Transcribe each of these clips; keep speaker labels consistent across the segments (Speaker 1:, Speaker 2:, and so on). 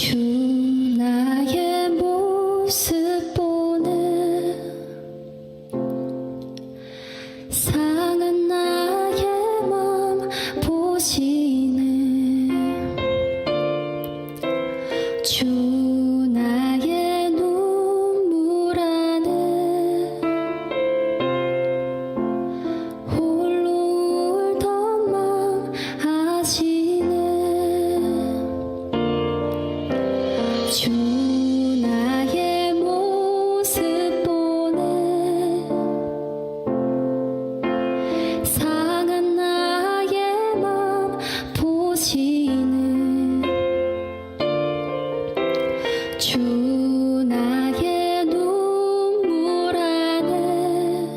Speaker 1: 주 나의 모습 보는 상한 나의 맘 보시는 주 나의 눈물 안에 홀로 울던 맘 아시는 주 나의 모습 보는 상한 나의 맘 보시는 주 나의 눈물 안에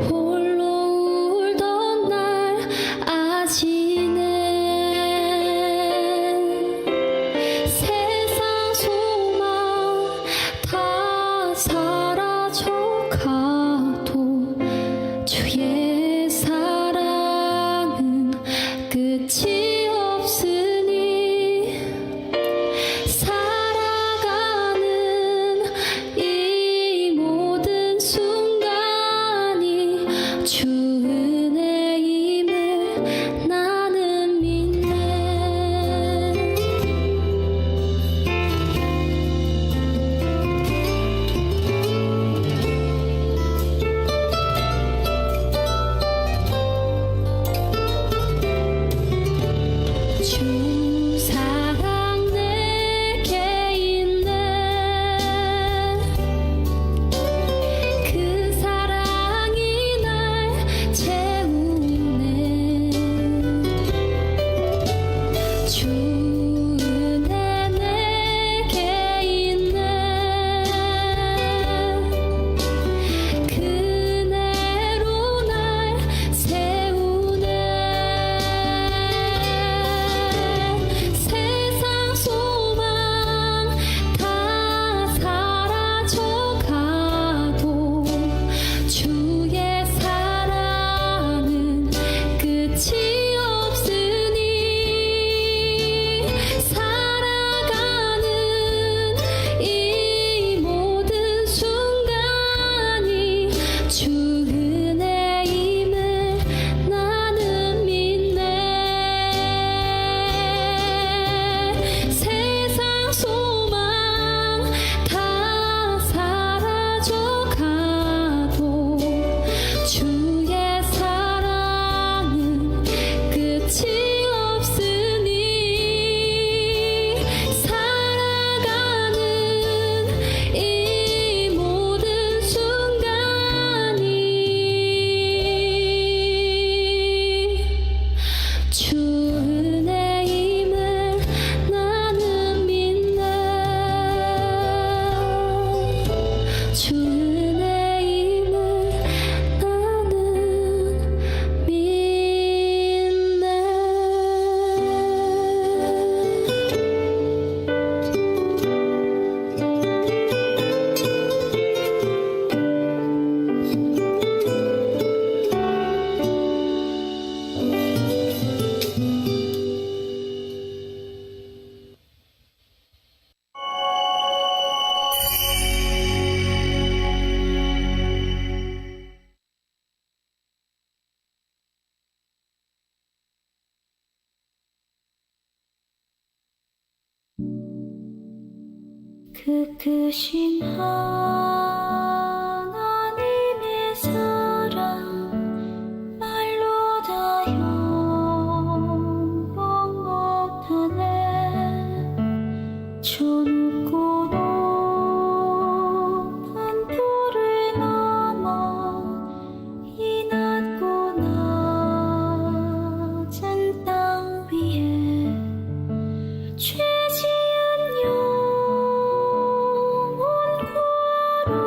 Speaker 1: 홀로 울던 날 아시는 세상 소망 다 사라져가도 주의 사랑은 끝이 없으니 살아가는 이 모든 순간이 주 은혜임을 나는 믿네. 주 사랑 내게 있네. 그 사랑이 날 채우네. 주 은혜 내게 있네. 그 은혜로 날 세우네. 세상 소망 다 사라져가도 주의 사랑은 끝이 없으니 살아가는 이 모든 순간이 주 은혜임을 나는 믿네. 세상 소망 다 사라져가도 주의 사랑은 끝이 없으니 살아가는 이 모든 순간이 주 은혜임을 나는 믿네. 주 은혜임을 나는 믿네. 그 크신 하나님의 사랑 말로 다 형용 못하네. 저 높고 높은 뷰를 넘어 이 낮고 낮은 땅 위에 죄 지은 영혼 구하러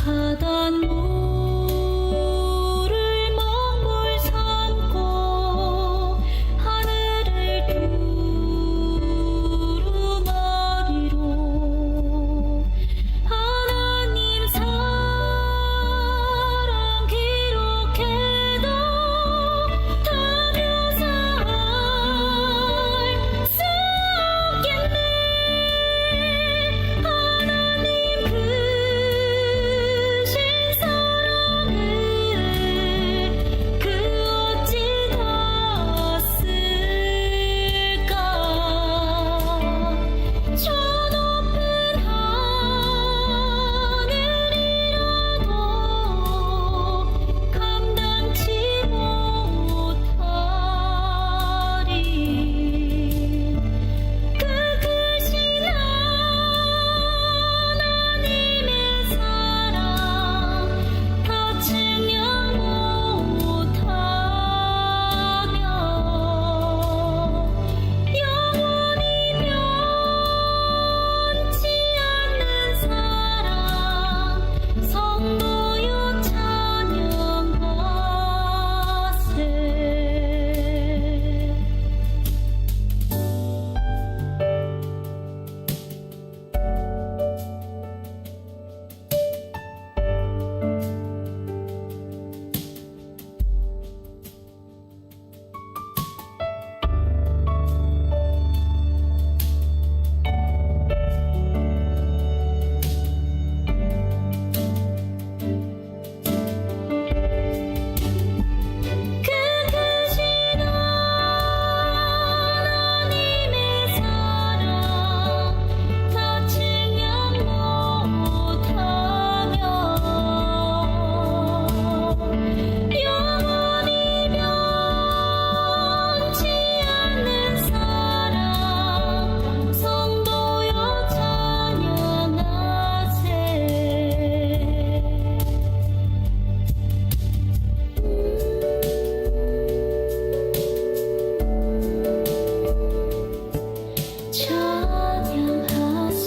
Speaker 1: 바닷물을 먹물 삼고 하늘을 두루마리로 하나님 사랑 기록해도 다 묘사할 수 없겠네. 하나님 크신 사랑을 그 어찌 닿았을까. 저 높은 하늘이라도 감당치 못하리. 그 크신 하나님의 사랑 다 측량 못하며 영원히 변치 않는 사랑 성도여 찬양하세. 그 크신 하나님의 사랑 다 측량 못하며 영원히 변치 않는 사랑 성도여 찬양하세. 찬양하세.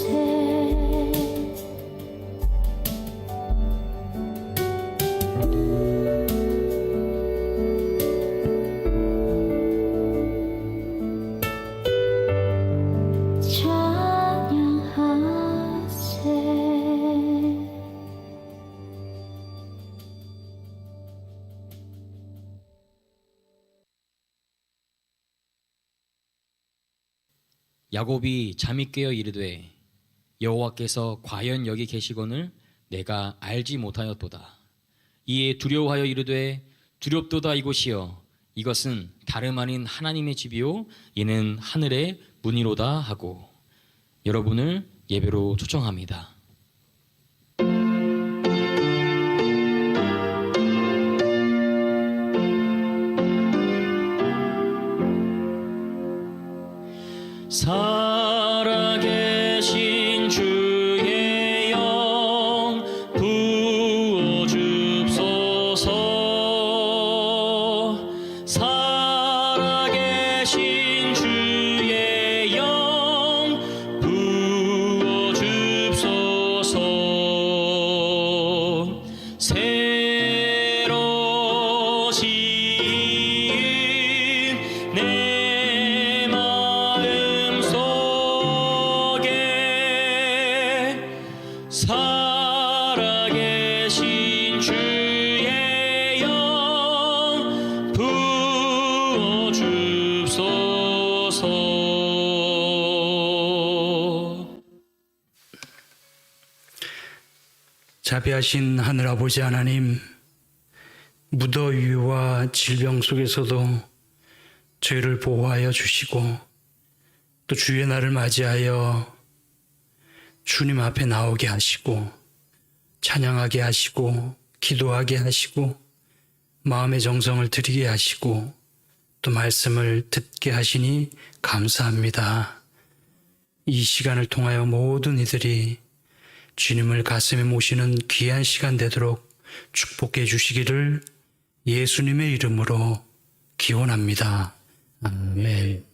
Speaker 2: 야곱이 잠이 깨어 이르되 여호와께서 과연 여기 계시거늘 내가 알지 못하였도다. 이에 두려워하여 이르되 두렵도다 이곳이여 이것은 다름 아닌 하나님의 집이요 이는 하늘의 문이로다 하고 여러분을 예배로 초청합니다. 살아계신 주의 영 부어 줍소서. 살아계신 주의 영 부어 줍소서. 새로 지은 내 마음 속에 살아계신 주의 영 부어 줍소서.
Speaker 3: 자비하신 하늘아버지 하나님, 무더위와 질병 속에서도 저희를 보호하여 주시고 또 주의 날을 맞이하여 주님 앞에 나오게 하시고 찬양하게 하시고 기도하게 하시고 마음의 정성을 드리게 하시고 또 말씀을 듣게 하시니 감사합니다. 이 시간을 통하여 모든 이들이 주님을 가슴에 모시는 귀한 시간 되도록 축복해 주시기를 예수님의 이름으로 기원합니다. 아멘.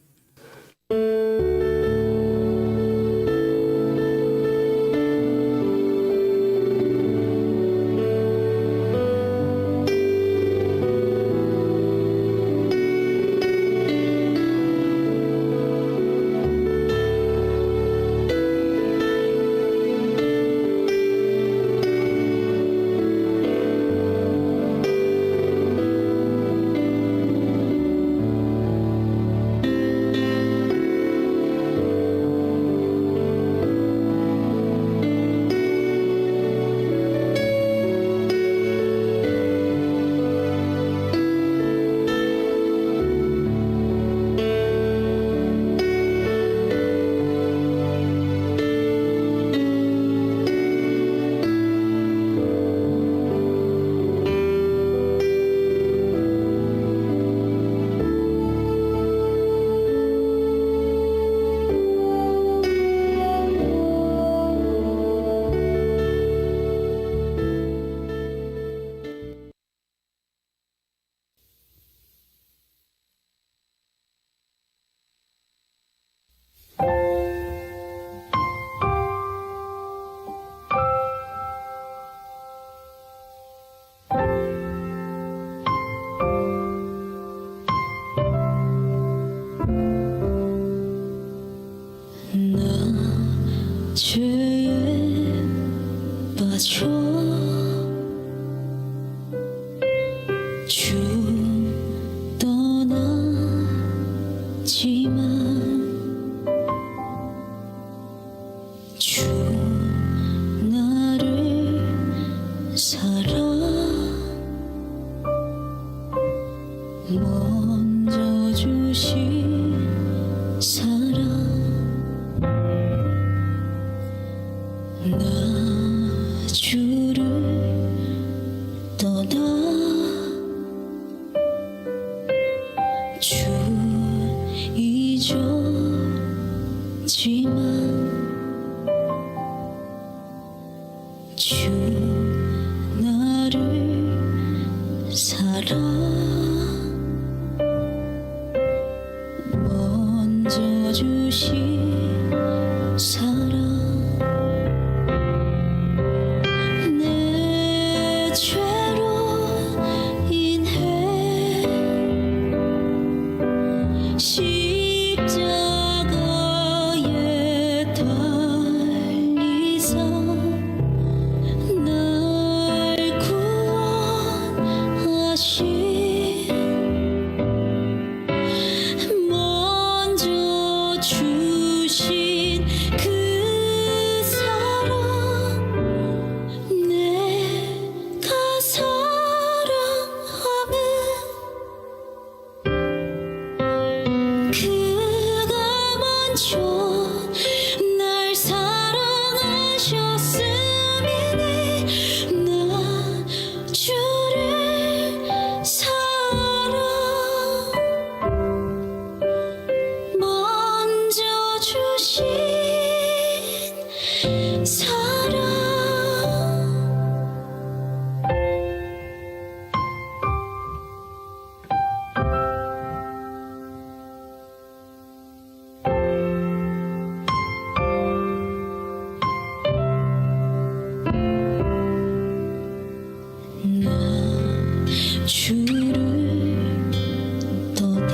Speaker 1: 죄에 빠져 주 떠나지만 주 나를 사랑 먼저 주신 사랑 나 주를 떠나 주 잊었지만 주 나를 사랑 먼저 주신 사랑 내 죄로 인해 십자가에 달리사 날 구원하신 먼저 주신 그 사랑 내가 사랑함은 그가 먼저 날 사랑하셨음이니 나 주를 사랑 먼저 주신 사랑 나 주를 떠나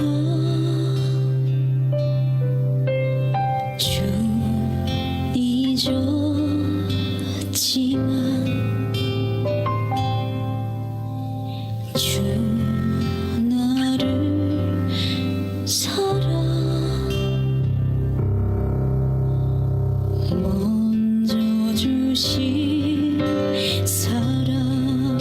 Speaker 1: 주 잊었지만 주 나를 사랑 먼저 주신 사랑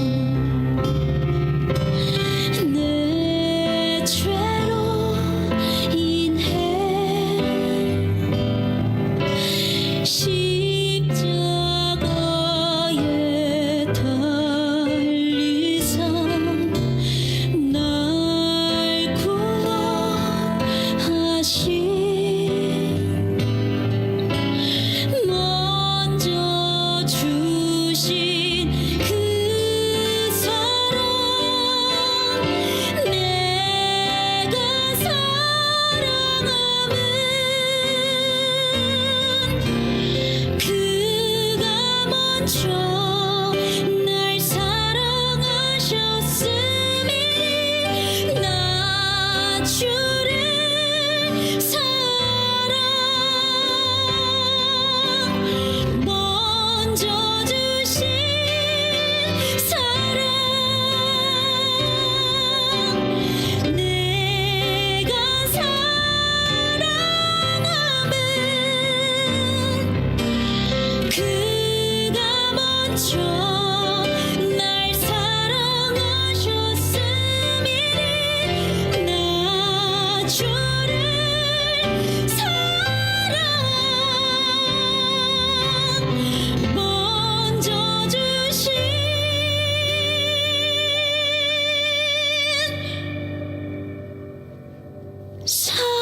Speaker 1: 내 죄로 인해 십자가에 달리사 날 구원하신 먼저 주신 그 사랑 내가 사랑함은 그가 먼저 날 사랑하셨음이 나 주를 사랑 먼저 주신 사랑 내가 사랑함은 그가 먼저 날 사랑하셨음이 나 주를 사랑 먼저 주신 사랑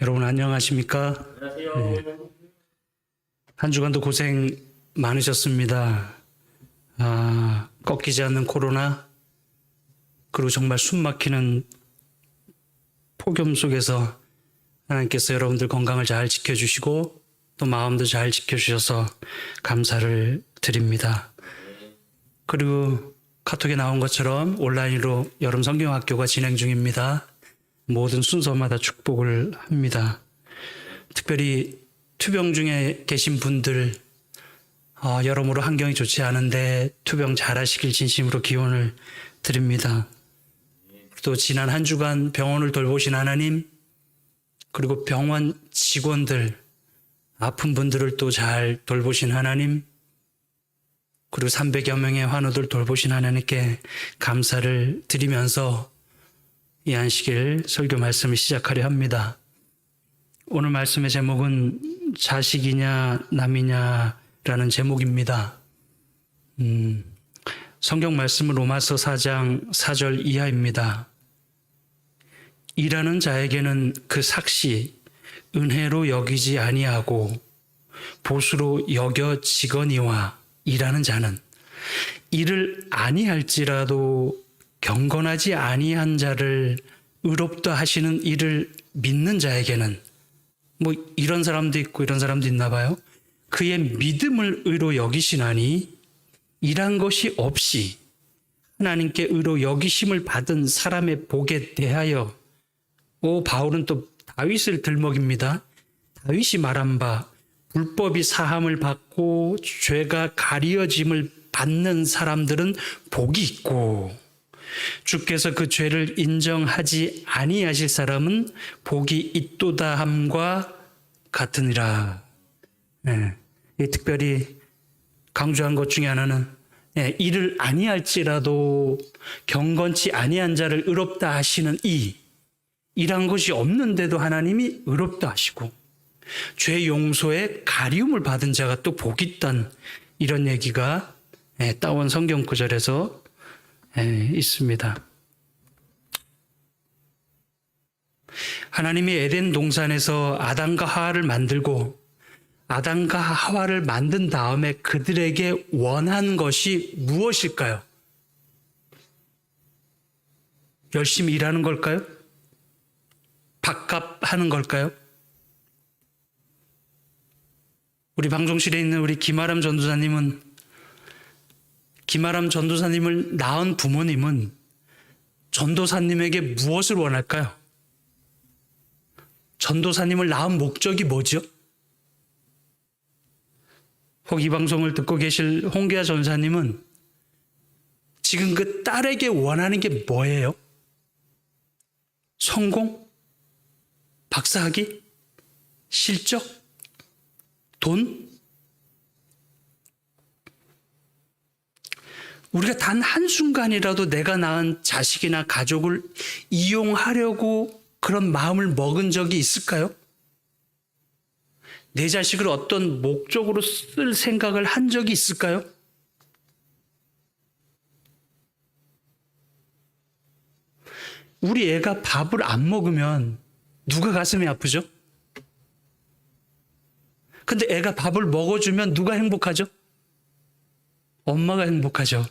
Speaker 3: 여러분 안녕하십니까?
Speaker 2: 안녕하세요.
Speaker 3: 한 주간도 고생 많으셨습니다. 꺾이지 않는 코로나, 그리고 정말 숨막히는 폭염 속에서 하나님께서 여러분들 건강을 잘 지켜주시고 또 마음도 잘 지켜주셔서 감사를 드립니다. 그리고 카톡에 나온 것처럼 온라인으로 여름 성경학교가 진행 중입니다. 모든 순서마다 축복을 합니다. 특별히 투병 중에 계신 분들, 여러모로 환경이 좋지 않은데 투병 잘하시길 진심으로 기원을 드립니다. 또 지난 한 주간 병원을 돌보신 하나님, 그리고 병원 직원들, 아픈 분들을 또 잘 돌보신 하나님, 그리고 300여 명의 환우들 돌보신 하나님께 감사를 드리면서 이 안식일 설교 말씀을 시작하려 합니다. 오늘 말씀의 제목은 자식이냐 남이냐라는 제목입니다. 성경 말씀은 로마서 4장 4절 이하입니다. 일하는 자에게는 그 삭시 은혜로 여기지 아니하고 보수로 여겨지거니와 일하는 자는 일을 아니할지라도 경건하지 아니한 자를 의롭다 하시는 이를 믿는 자에게는, 뭐 이런 사람도 있고 이런 사람도 있나 봐요. 그의 믿음을 의로 여기시나니 일한 것이 없이 하나님께 의로 여기심을 받은 사람의 복에 대하여, 바울은 또 다윗을 들먹입니다. 다윗이 말한 바 불법이 사함을 받고 죄가 가리어짐을 받는 사람들은 복이 있고 주께서 그 죄를 인정하지 아니하실 사람은 복이 있도다 함과 같으니라. 특별히 강조한 것 중에 하나는 이를 아니할지라도 경건치 아니한 자를 의롭다 하시는 일한 것이 없는데도 하나님이 의롭다 하시고 죄 용서에 가리움을 받은 자가 또 복이 있단, 이런 얘기가 따온 성경 구절에서 있습니다. 하나님이 에덴 동산에서 아담과 하와를 만들고 아담과 하와를 만든 다음에 그들에게 원한 것이 무엇일까요? 열심히 일하는 걸까요? 밥값하는 걸까요? 우리 방송실에 있는 우리 김아람 전도사님을 낳은 부모님은 전도사님에게 무엇을 원할까요? 전도사님을 낳은 목적이 뭐죠? 혹 이 방송을 듣고 계실 홍기아 전사님은 지금 그 딸에게 원하는 게 뭐예요? 성공? 박사학위? 실적? 돈? 우리가 단 한순간이라도 내가 낳은 자식이나 가족을 이용하려고 그런 마음을 먹은 적이 있을까요? 내 자식을 어떤 목적으로 쓸 생각을 한 적이 있을까요? 우리 애가 밥을 안 먹으면 누가 가슴이 아프죠? 근데 애가 밥을 먹어주면 누가 행복하죠? 엄마가 행복하죠.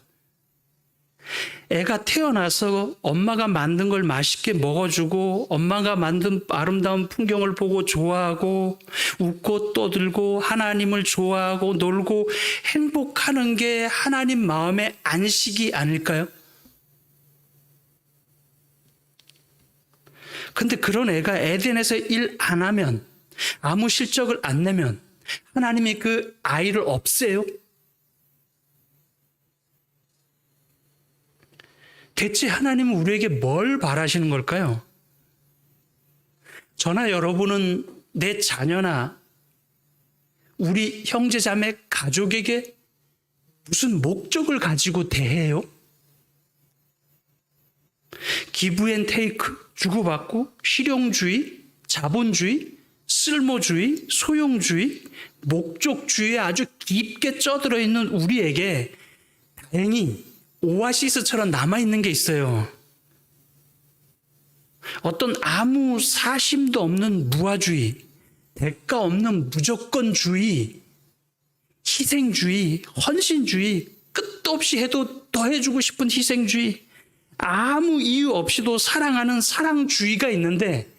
Speaker 3: 애가 태어나서 엄마가 만든 걸 맛있게 먹어주고 엄마가 만든 아름다운 풍경을 보고 좋아하고 웃고 떠들고 하나님을 좋아하고 놀고 행복하는 게 하나님 마음의 안식이 아닐까요? 근데 그런 애가 에덴에서 일 안 하면, 아무 실적을 안 내면 하나님이 그 아이를 없애요? 대체 하나님은 우리에게 뭘 바라시는 걸까요? 저나 여러분은 내 자녀나 우리 형제 자매 가족에게 무슨 목적을 가지고 대해요? 기브 앤 테이크, 주고받고, 실용주의, 자본주의, 쓸모주의, 소용주의, 목적주의에 아주 깊게 쩌들어 있는 우리에게 다행히 오아시스처럼 남아있는 게 있어요. 어떤 아무 사심도 없는 무아주의, 대가 없는 무조건주의, 희생주의, 헌신주의, 끝도 없이 해도 더 해주고 싶은 희생주의, 아무 이유 없이도 사랑하는 사랑주의가 있는데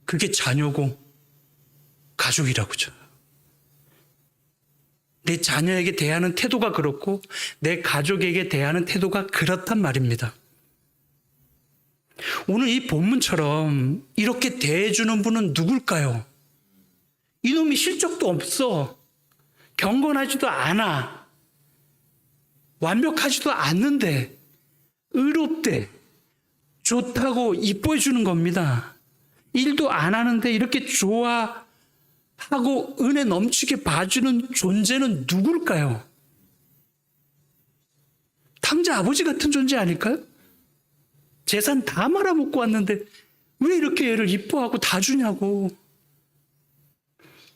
Speaker 3: 그게 자녀고 가족이라고죠. 내 자녀에게 대하는 태도가 그렇고 내 가족에게 대하는 태도가 그렇단 말입니다. 오늘 이 본문처럼 이렇게 대해주는 분은 누굴까요? 이놈이 실적도 없어. 경건하지도 않아. 완벽하지도 않는데 의롭대. 좋다고 이뻐해 주는 겁니다. 일도 안 하는데 이렇게 좋아하고 은혜 넘치게 봐주는 존재는 누굴까요? 탕자 아버지 같은 존재 아닐까요? 재산 다 말아먹고 왔는데 왜 이렇게 애를 이뻐하고 다 주냐고.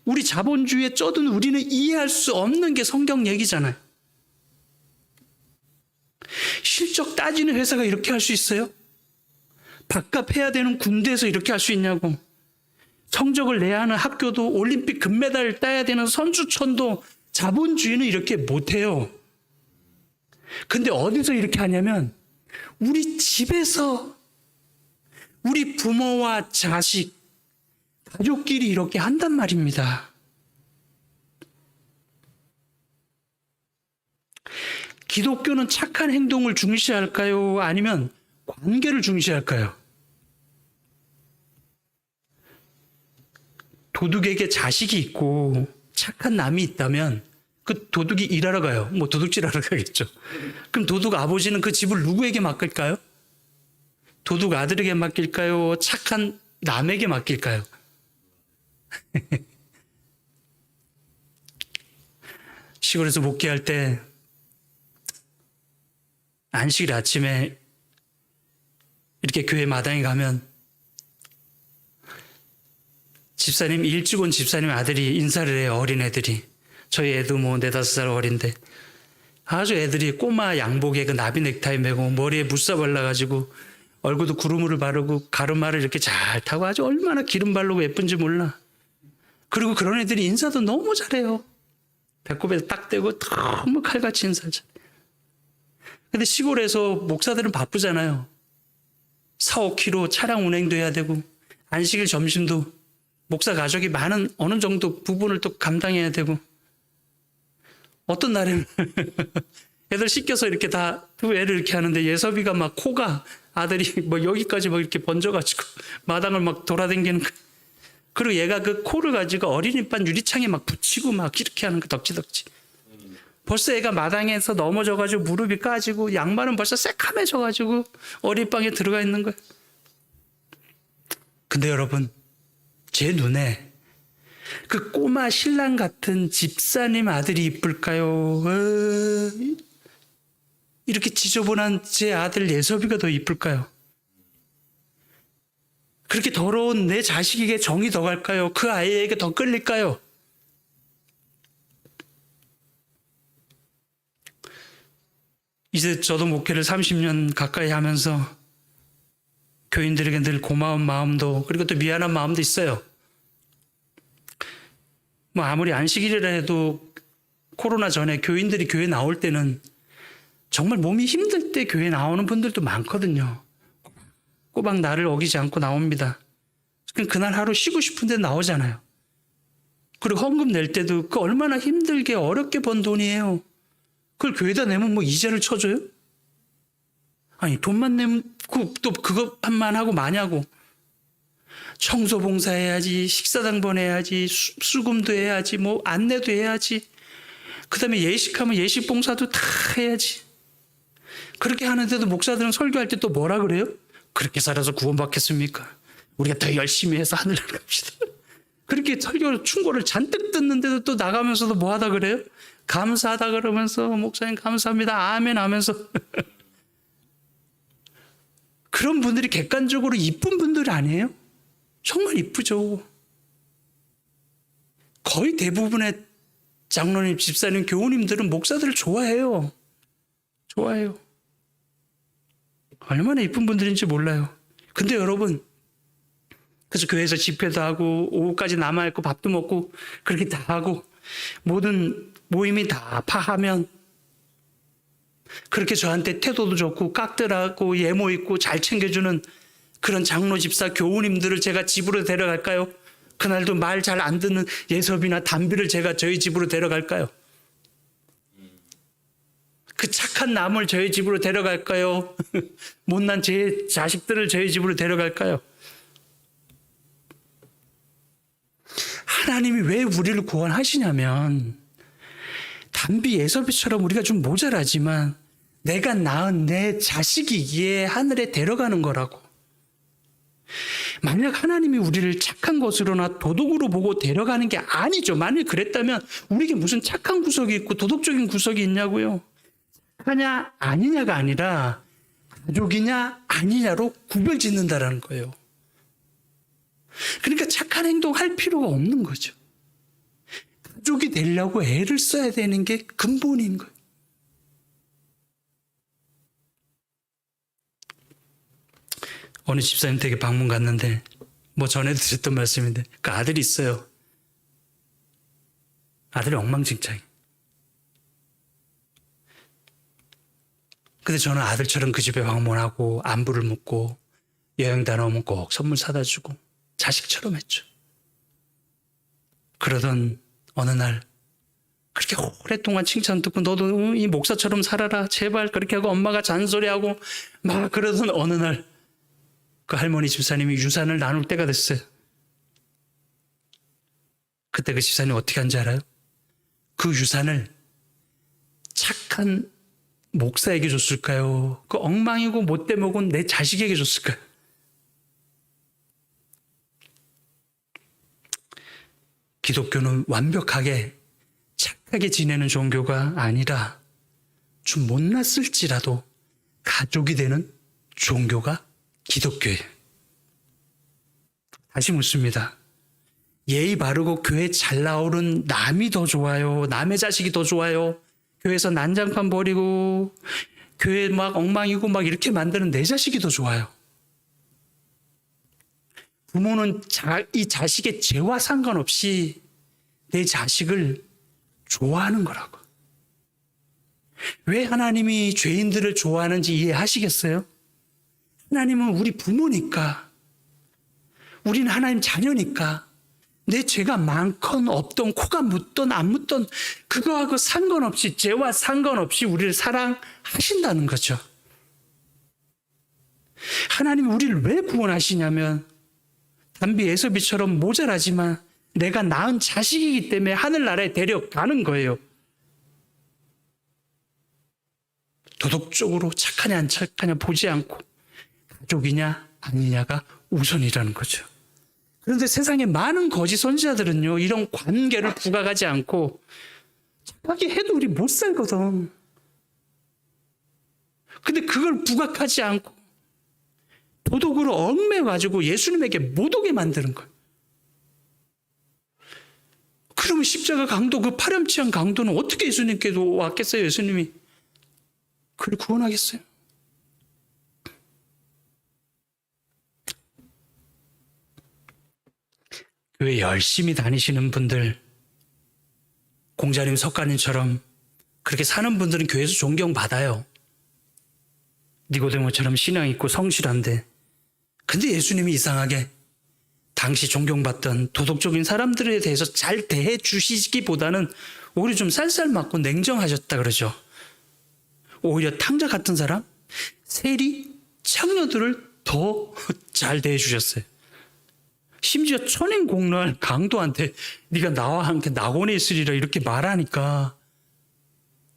Speaker 3: 우리 자본주의에 쩌든 우리는 이해할 수 없는 게 성경 얘기잖아요. 실적 따지는 회사가 이렇게 할 수 있어요? 밥값 해야 되는 군대에서 이렇게 할 수 있냐고. 성적을 내야 하는 학교도 올림픽 금메달을 따야 되는 선수촌도 자본주의는 이렇게 못해요. 근데 어디서 이렇게 하냐면 우리 집에서 우리 부모와 자식, 가족끼리 이렇게 한단 말입니다. 기독교는 착한 행동을 중시할까요? 아니면 관계를 중시할까요? 도둑에게 자식이 있고 착한 남이 있다면 그 도둑이 일하러 가요. 뭐 도둑질하러 가겠죠. 그럼 도둑 아버지는 그 집을 누구에게 맡길까요? 도둑 아들에게 맡길까요? 착한 남에게 맡길까요? 시골에서 목회할 때 안식일 아침에 이렇게 교회 마당에 가면 집사님, 일찍 온 집사님 아들이 인사를 해요. 어린애들이. 저희 애도 뭐 4-5살 어린데 아주 애들이 꼬마 양복에 그 나비 넥타이 메고 머리에 무싸 발라가지고 얼굴도 구루무를 바르고 가르마를 이렇게 잘 타고 아주 얼마나 기름 바르고 예쁜지 몰라. 그리고 그런 애들이 인사도 너무 잘해요. 배꼽에 딱 대고 너무 칼같이 인사를 잘해. 근데 시골에서 목사들은 바쁘잖아요. 4-5km 차량 운행도 해야 되고 안식일 점심도 목사 가족이 많은 어느 정도 부분을 또 감당해야 되고 어떤 날에는 애들 씻겨서 이렇게 다 두 애를 이렇게 하는데 예섭이가 막 코가 아들이 뭐 여기까지 막 이렇게 번져가지고 마당을 막 돌아다니는 그리고 얘가 그 코를 가지고 어린이반 유리창에 막 붙이고 막 이렇게 하는 거 덕지덕지. 벌써 애가 마당에서 넘어져가지고 무릎이 까지고 양말은 벌써 새카매져가지고 어린방에 들어가 있는 거예요. 근데 여러분 제 눈에 그 꼬마 신랑 같은 집사님 아들이 이쁠까요? 이렇게 지저분한 제 아들 예섭이가 더 이쁠까요? 그렇게 더러운 내 자식에게 정이 더 갈까요? 그 아이에게 더 끌릴까요? 이제 저도 목회를 30년 가까이 하면서 교인들에게 늘 고마운 마음도 그리고 또 미안한 마음도 있어요. 뭐 아무리 안식일이라 해도 코로나 전에 교인들이 교회 나올 때는 정말 몸이 힘들 때 교회 나오는 분들도 많거든요. 꼬박 나를 어기지 않고 나옵니다. 그날 하루 쉬고 싶은데 나오잖아요. 그리고 헌금 낼 때도 그 얼마나 힘들게 어렵게 번 돈이에요. 그걸 교회에다 내면 뭐 이자를 쳐줘요? 아니 돈만 내면 또 그것만 하고 마냐고. 청소 봉사해야지, 식사당 보내야지, 수금도 해야지, 뭐 안내도 해야지. 그 다음에 예식하면 예식 봉사도 다 해야지. 그렇게 하는데도 목사들은 설교할 때 또 뭐라 그래요? 그렇게 살아서 구원받겠습니까? 우리가 더 열심히 해서 하늘나라 갑시다. 그렇게 설교 충고를 잔뜩 듣는데도 또 나가면서도 뭐 하다 그래요? 감사하다 그러면서 목사님 감사합니다. 아멘 하면서 그런 분들이 객관적으로 이쁜 분들 아니에요? 정말 이쁘죠. 거의 대부분의 장로님, 집사님, 교우님들은 목사들을 좋아해요. 좋아해요. 얼마나 이쁜 분들인지 몰라요. 근데 여러분 그래서 교회에서 집회도 하고 오후까지 남아있고 밥도 먹고 그렇게 다 하고 모든 모임이 다 파하면 그렇게 저한테 태도도 좋고 깍들하고 예모 있고 잘 챙겨주는 그런 장로 집사 교우님들을 제가 집으로 데려갈까요? 그날도 말 잘 안 듣는 예섭이나 담비를 제가 저희 집으로 데려갈까요? 그 착한 남을 저희 집으로 데려갈까요? 못난 제 자식들을 저희 집으로 데려갈까요? 하나님이 왜 우리를 구원하시냐면 담비 예섭이처럼 우리가 좀 모자라지만 내가 낳은 내 자식이기에 하늘에 데려가는 거라고. 만약 하나님이 우리를 착한 것으로나 도덕으로 보고 데려가는 게 아니죠. 만일 그랬다면 우리에게 무슨 착한 구석이 있고 도덕적인 구석이 있냐고요. 착하냐 아니냐가 아니라 가족이냐 아니냐로 구별 짓는다라는 거예요. 그러니까 착한 행동할 필요가 없는 거죠. 가족이 되려고 애를 써야 되는 게 근본인 거예요. 어느 집사님 댁에 방문 갔는데 뭐 전에도 드렸던 말씀인데 그 아들이 있어요. 아들이 엉망진창이. 근데 저는 아들처럼 그 집에 방문하고 안부를 묻고 여행 다녀오면 꼭 선물 사다 주고 자식처럼 했죠. 그러던 어느 날 그렇게 오랫동안 칭찬 듣고 너도 이 목사처럼 살아라 제발 그렇게 하고 엄마가 잔소리하고 막 그러던 어느 날 그 할머니 집사님이 유산을 나눌 때가 됐어요. 그때 그 집사님 어떻게 한지 알아요? 그 유산을 착한 목사에게 줬을까요? 그 엉망이고 못돼 먹은 내 자식에게 줬을까요? 기독교는 완벽하게 착하게 지내는 종교가 아니라 좀 못났을지라도 가족이 되는 종교가 기독교예요. 다시 묻습니다. 예의 바르고 교회 잘 나오는 남이 더 좋아요? 남의 자식이 더 좋아요? 교회에서 난장판 버리고 교회 막 엉망이고 막 이렇게 만드는 내 자식이 더 좋아요? 부모는 이 자식의 죄와 상관없이 내 자식을 좋아하는 거라고. 왜 하나님이 죄인들을 좋아하는지 이해하시겠어요? 하나님은 우리 부모니까, 우리는 하나님 자녀니까 내 죄가 많건 없던 코가 묻던 안 묻던 그거하고 상관없이 죄와 상관없이 우리를 사랑하신다는 거죠. 하나님이 우리를 왜 구원하시냐면 담비 예섭이처럼 모자라지만 내가 낳은 자식이기 때문에 하늘나라에 데려가는 거예요. 도덕적으로 착하냐 안 착하냐 보지 않고 가족이냐 아니냐가 우선이라는 거죠. 그런데 세상에 많은 거짓 선지자들은요 이런 관계를 부각하지 않고 착하게 해도 우리 못 살거든. 근데 그걸 부각하지 않고 도덕으로 얽매가지고 예수님에게 못 오게 만드는 거예요. 그러면 십자가 강도, 그 파렴치한 강도는 어떻게 예수님께도 왔겠어요? 예수님이 그를 구원하겠어요? 교회 열심히 다니시는 분들, 공자님, 석가님처럼 그렇게 사는 분들은 교회에서 존경받아요. 니고데모처럼 신앙 있고 성실한데, 근데 예수님이 이상하게 당시 존경받던 도덕적인 사람들에 대해서 잘 대해 주시기보다는 오히려 좀 쌀쌀맞고 냉정하셨다 그러죠. 오히려 탕자 같은 사람, 세리, 창녀들을 더 잘 대해 주셨어요. 심지어 천인공노할 강도한테 네가 나와 함께 낙원에 있으리라 이렇게 말하니까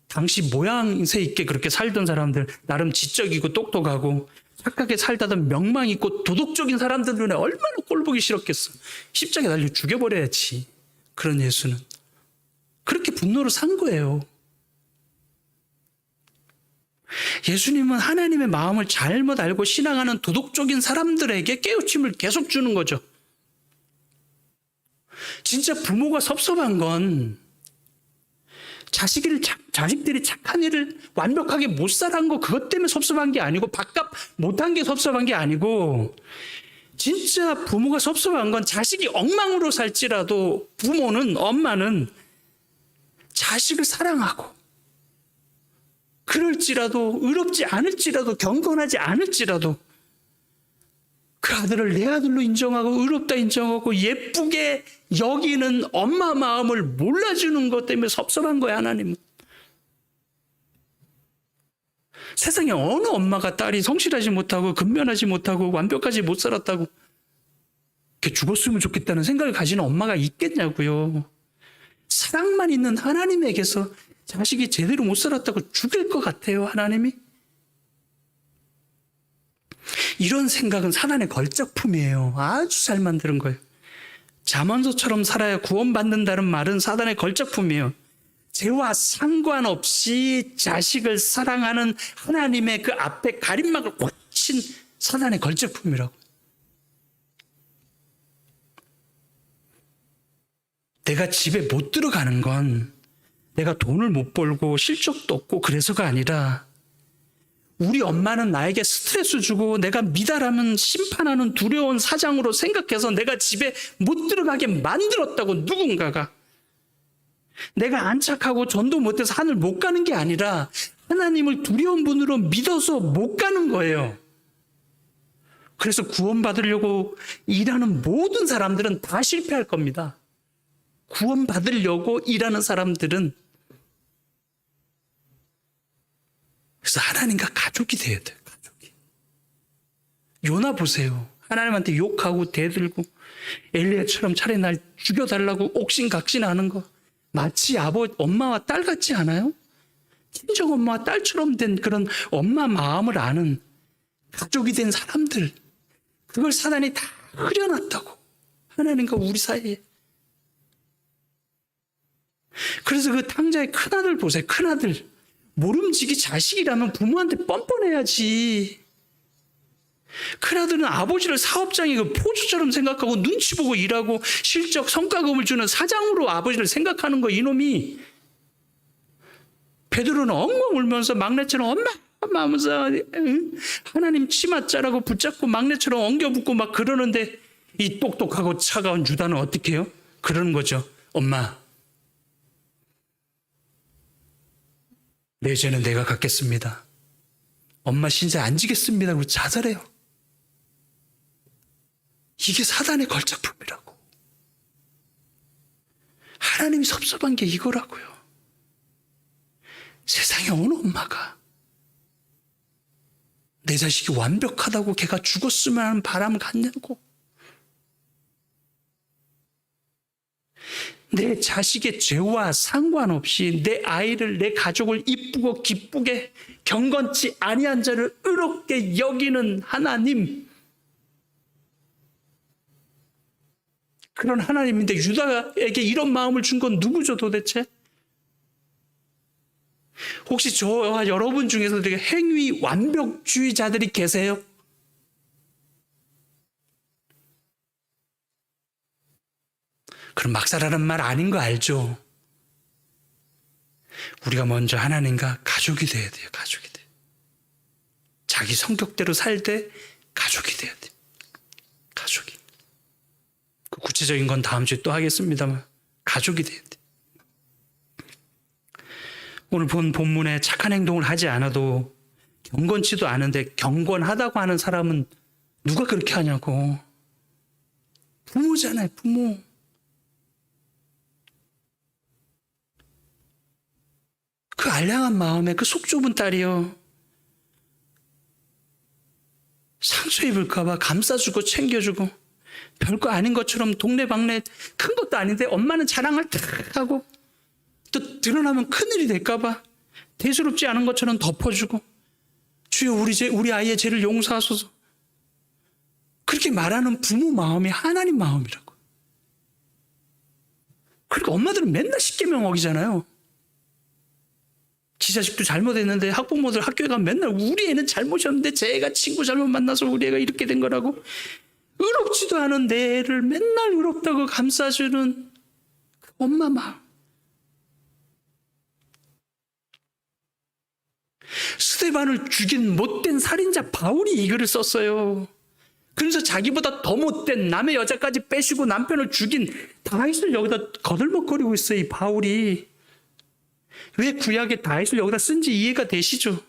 Speaker 3: 당시 모양새 있게 그렇게 살던 사람들, 나름 지적이고 똑똑하고 착하게 살다던 명망 있고 도덕적인 사람들 눈에 얼마나 꼴보기 싫었겠어. 십자가에 달려 죽여버려야지. 그런 예수는 그렇게 분노로 산 거예요. 예수님은 하나님의 마음을 잘못 알고 신앙하는 도덕적인 사람들에게 깨우침을 계속 주는 거죠. 진짜 부모가 섭섭한 건 자식들이 착한 일을 완벽하게 못 살아한 거 그것 때문에 섭섭한 게 아니고 밥값 못한 게 섭섭한 게 아니고 진짜 부모가 섭섭한 건 자식이 엉망으로 살지라도 부모는, 엄마는 자식을 사랑하고, 그럴지라도, 의롭지 않을지라도, 경건하지 않을지라도 그 아들을 내 아들로 인정하고 의롭다 인정하고 예쁘게 여기는 엄마 마음을 몰라주는 것 때문에 섭섭한 거야, 하나님은. 세상에 어느 엄마가 딸이 성실하지 못하고 근면하지 못하고 완벽하지 못 살았다고 이렇게 죽었으면 좋겠다는 생각을 가지는 엄마가 있겠냐고요. 사랑만 있는 하나님에게서 자식이 제대로 못 살았다고 죽일 것 같아요, 하나님이? 이런 생각은 사단의 걸작품이에요. 아주 잘 만드는 거예요. 잠언서처럼 살아야 구원받는다는 말은 사단의 걸작품이에요. 죄와 상관없이 자식을 사랑하는 하나님의 그 앞에 가림막을 꽂힌 사단의 걸작품이라고. 내가 집에 못 들어가는 건 내가 돈을 못 벌고 실적도 없고 그래서가 아니라 우리 엄마는 나에게 스트레스 주고 내가 미달하면 심판하는 두려운 사장으로 생각해서 내가 집에 못 들어가게 만들었다고, 누군가가. 내가 안착하고 전도 못해서 하늘 못 가는 게 아니라 하나님을 두려운 분으로 믿어서 못 가는 거예요. 그래서 구원받으려고 일하는 모든 사람들은 다 실패할 겁니다. 구원받으려고 일하는 사람들은. 그래서 하나님과 가족이 돼야 돼요. 가족이. 요나 보세요. 하나님한테 욕하고 대들고 엘리야처럼 차라리 날 죽여달라고 옥신각신하는 거 마치 엄마와 딸 같지 않아요? 친정 엄마와 딸처럼 된 그런 엄마 마음을 아는 가족이 된 사람들, 그걸 사단이 다 흐려놨다고, 하나님과 우리 사이에. 그래서 그 탕자의 큰아들 보세요. 큰아들 모름지기 자식이라면 부모한테 뻔뻔해야지. 큰아들은 아버지를 사업장의 그 포주처럼 생각하고 눈치 보고 일하고 실적 성과급을 주는 사장으로 아버지를 생각하는 거, 이놈이. 베드로는 엉엉 울면서 막내처럼 엄마 하면서 하나님 치맛자라고 붙잡고 막내처럼 엉겨붙고 막 그러는데, 이 똑똑하고 차가운 유다는 어떻게 해요? 그러는 거죠. 엄마, 내 죄는 내가 갚겠습니다. 엄마 신세 안 지겠습니다. 그리고 자살해요. 이게 사단의 걸작품이라고. 하나님이 섭섭한 게 이거라고요. 세상에 어느 엄마가 내 자식이 완벽하다고 걔가 죽었으면 하는 바람을 갖냐고. 내 자식의 죄와 상관없이 내 아이를, 내 가족을 이쁘고 기쁘게 경건치 아니한 자를 의롭게 여기는 하나님, 그런 하나님인데 유다에게 이런 마음을 준 건 누구죠 도대체? 혹시 저와 여러분 중에서 되게 행위 완벽주의자들이 계세요? 그럼 막 살라는 말 아닌 거 알죠? 우리가 먼저 하나님과 가족이 돼야 돼요. 가족이 돼요. 자기 성격대로 살 때 가족이 돼야 돼요. 가족이. 그 구체적인 건 다음 주에 또 하겠습니다만 가족이 돼야 돼요. 오늘 본 본문에 착한 행동을 하지 않아도 경건치도 않은데 경건하다고 하는 사람은 누가 그렇게 하냐고. 부모잖아요, 부모. 그 알량한 마음에 그 속 좁은 딸이요, 상처 입을까봐 감싸주고 챙겨주고 별거 아닌 것처럼 동네방네 큰 것도 아닌데 엄마는 자랑을 탁 하고 또 드러나면 큰일이 될까봐 대수롭지 않은 것처럼 덮어주고, 주여 우리 아이의 죄를 용서하소서, 그렇게 말하는 부모 마음이 하나님 마음이라고. 그러니까 엄마들은 맨날 십계명 어기잖아요. 지 자식도 잘못했는데 학부모들 학교에 가면 맨날 우리 애는 잘못이었는데 제 애가 친구 잘못 만나서 우리 애가 이렇게 된 거라고. 의롭지도 않은 내 애를 맨날 의롭다고 감싸주는 그 엄마 마음. 스데반을 죽인 못된 살인자 바울이 이 글을 썼어요. 그래서 자기보다 더 못된 남의 여자까지 빼시고 남편을 죽인 다윗을 여기다 거들먹거리고 있어요. 이 바울이. 왜 구약의 다윗을 여기다 쓴지 이해가 되시죠?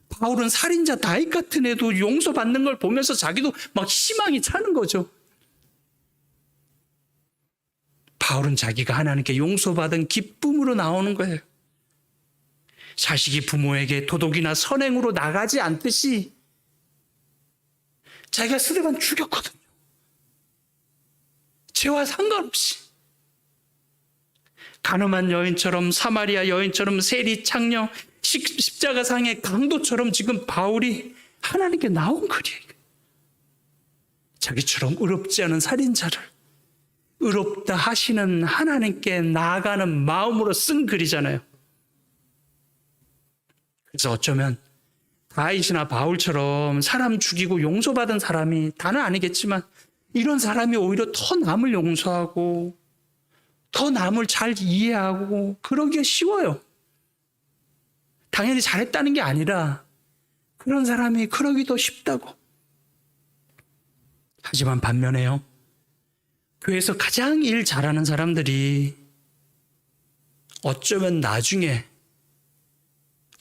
Speaker 3: 바울은 살인자 다윗 같은 애도 용서받는 걸 보면서 자기도 막 희망이 차는 거죠. 바울은 자기가 하나님께 용서받은 기쁨으로 나오는 거예요. 자식이 부모에게 도둑이나 선행으로 나가지 않듯이 자기가 스데반 죽였거든요. 죄와 상관없이. 가늠한 여인처럼, 사마리아 여인처럼, 세리 창녀, 십자가상의 강도처럼 지금 바울이 하나님께 나온 글이에요. 자기처럼 의롭지 않은 살인자를 의롭다 하시는 하나님께 나아가는 마음으로 쓴 글이잖아요. 그래서 어쩌면 다윗이나 바울처럼 사람 죽이고 용서받은 사람이 다는 아니겠지만 이런 사람이 오히려 더 남을 용서하고 더 남을 잘 이해하고 그러기가 쉬워요. 당연히 잘했다는 게 아니라 그런 사람이 그러기도 쉽다고. 하지만 반면에요. 교회에서 가장 일 잘하는 사람들이 어쩌면 나중에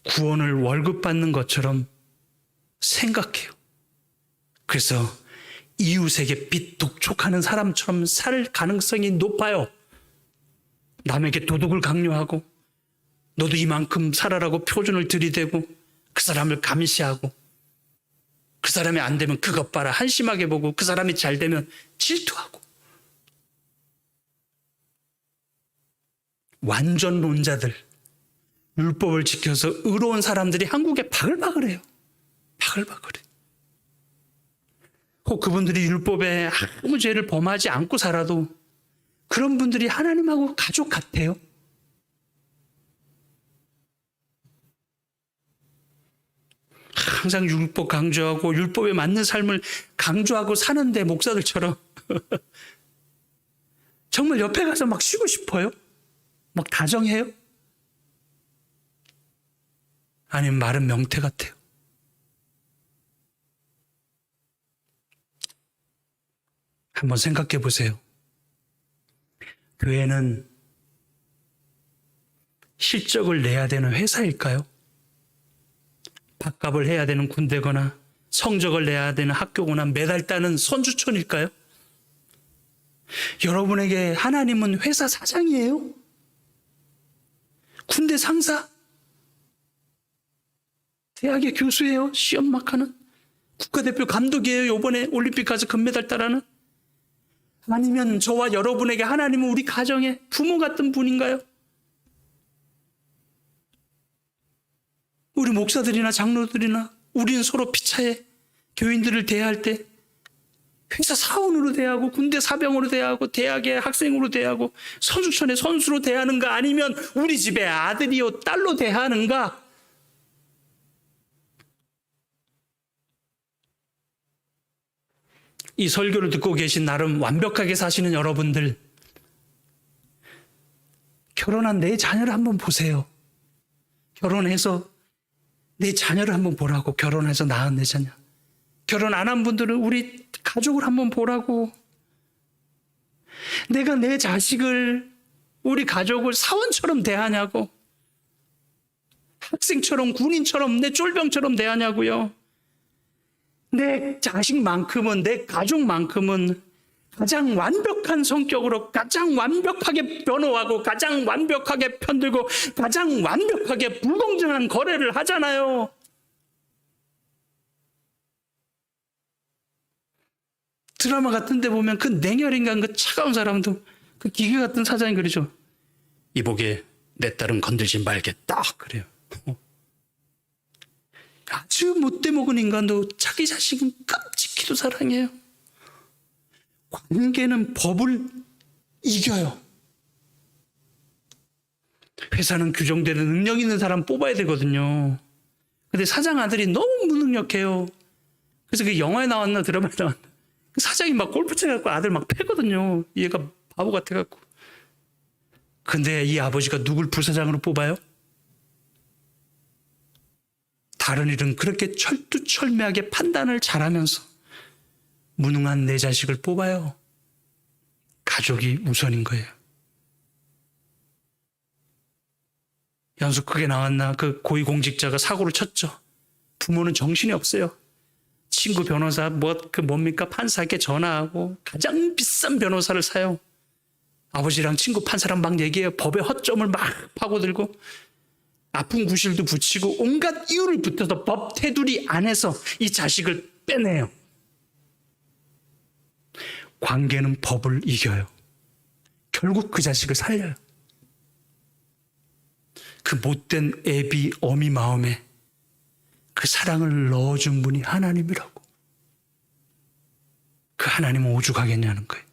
Speaker 3: 구원을 월급 받는 것처럼 생각해요. 그래서 이웃에게 빚독촉하는 사람처럼 살 가능성이 높아요. 남에게 도둑을 강요하고 너도 이만큼 살아라고 표준을 들이대고 그 사람을 감시하고 그 사람이 안 되면 그것 봐라 한심하게 보고 그 사람이 잘 되면 질투하고. 완전론자들, 율법을 지켜서 의로운 사람들이 한국에 바글바글해요. 바글바글해. 혹 그분들이 율법에 아무 죄를 범하지 않고 살아도 그런 분들이 하나님하고 가족 같아요. 항상 율법 강조하고 율법에 맞는 삶을 강조하고 사는데 목사들처럼 정말 옆에 가서 막 쉬고 싶어요? 막 다정해요? 아니면 마른 명태 같아요? 한번 생각해 보세요. 교회는 실적을 내야 되는 회사일까요? 밥값을 해야 되는 군대거나 성적을 내야 되는 학교거나 매달 따는 선주촌일까요? 여러분에게 하나님은 회사 사장이에요? 군대 상사? 대학의 교수예요? 시험 막 하는? 국가대표 감독이에요? 이번에 올림픽 가서 금메달 따라는? 아니면 저와 여러분에게 하나님은 우리 가정의 부모 같은 분인가요? 우리 목사들이나 장로들이나 우리는 서로 피차에 교인들을 대할 때 회사 사원으로 대하고 군대 사병으로 대하고 대학의 학생으로 대하고 선수촌의 선수로 대하는가 아니면 우리 집의 아들이요 딸로 대하는가? 이 설교를 듣고 계신 나름 완벽하게 사시는 여러분들, 결혼한 내 자녀를 한번 보세요. 결혼해서 내 자녀를 한번 보라고. 결혼해서 낳은 내 자녀. 결혼 안 한 분들은 우리 가족을 한번 보라고. 내가 내 자식을, 우리 가족을 사원처럼 대하냐고. 학생처럼, 군인처럼, 내 쫄병처럼 대하냐고요. 내 자식만큼은, 내 가족만큼은 가장 완벽한 성격으로 가장 완벽하게 변호하고 가장 완벽하게 편들고 가장 완벽하게 불공정한 거래를 하잖아요. 드라마 같은 데 보면 그 냉혈인간 그 차가운 사람도 그 기계 같은 사장이 그러죠. 이보게 내 딸은 건들지 말겠다 그래요. 아주 못돼먹은 인간도 자기 자식은 끔찍히도 사랑해요. 관계는 법을 이겨요. 회사는 규정대로 능력 있는 사람 뽑아야 되거든요. 근데 사장 아들이 너무 무능력해요. 그래서 그 영화에 나왔나 드라마에 나왔나 그 사장이 막 골프 쳐갖고 아들 막 패거든요. 얘가 바보 같아갖고. 근데 이 아버지가 누굴 부사장으로 뽑아요? 다른 일은 그렇게 철두철미하게 판단을 잘하면서 무능한 내 자식을 뽑아요. 가족이 우선인 거예요. 연수 크게 나왔나? 그 고위공직자가 사고를 쳤죠. 부모는 정신이 없어요. 친구 변호사 뭡니까? 판사에게 전화하고 가장 비싼 변호사를 사요. 아버지랑 친구 판사랑 막 얘기해요. 법의 허점을 막 파고들고 아픈 구실도 붙이고 온갖 이유를 붙여서 법 테두리 안에서 이 자식을 빼내요. 관계는 법을 이겨요. 결국 그 자식을 살려요. 그 못된 애비 어미 마음에 그 사랑을 넣어준 분이 하나님이라고. 그 하나님은 오죽하겠냐는 거예요.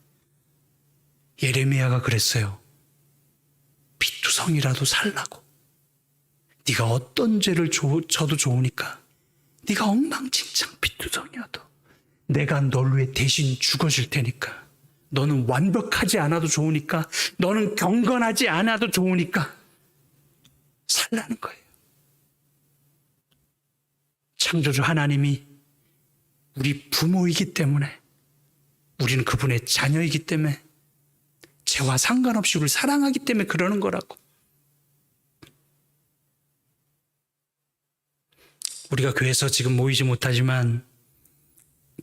Speaker 3: 예레미야가 그랬어요. 피투성이라도 살라고. 네가 어떤 죄를 져도 좋으니까 네가 엉망진창 피투성이어도 내가 널 위해 대신 죽어줄 테니까 너는 완벽하지 않아도 좋으니까 너는 경건하지 않아도 좋으니까 살라는 거예요. 창조주 하나님이 우리 부모이기 때문에 우리는 그분의 자녀이기 때문에 죄와 상관없이 우리를 사랑하기 때문에 그러는 거라고. 우리가 교회에서 지금 모이지 못하지만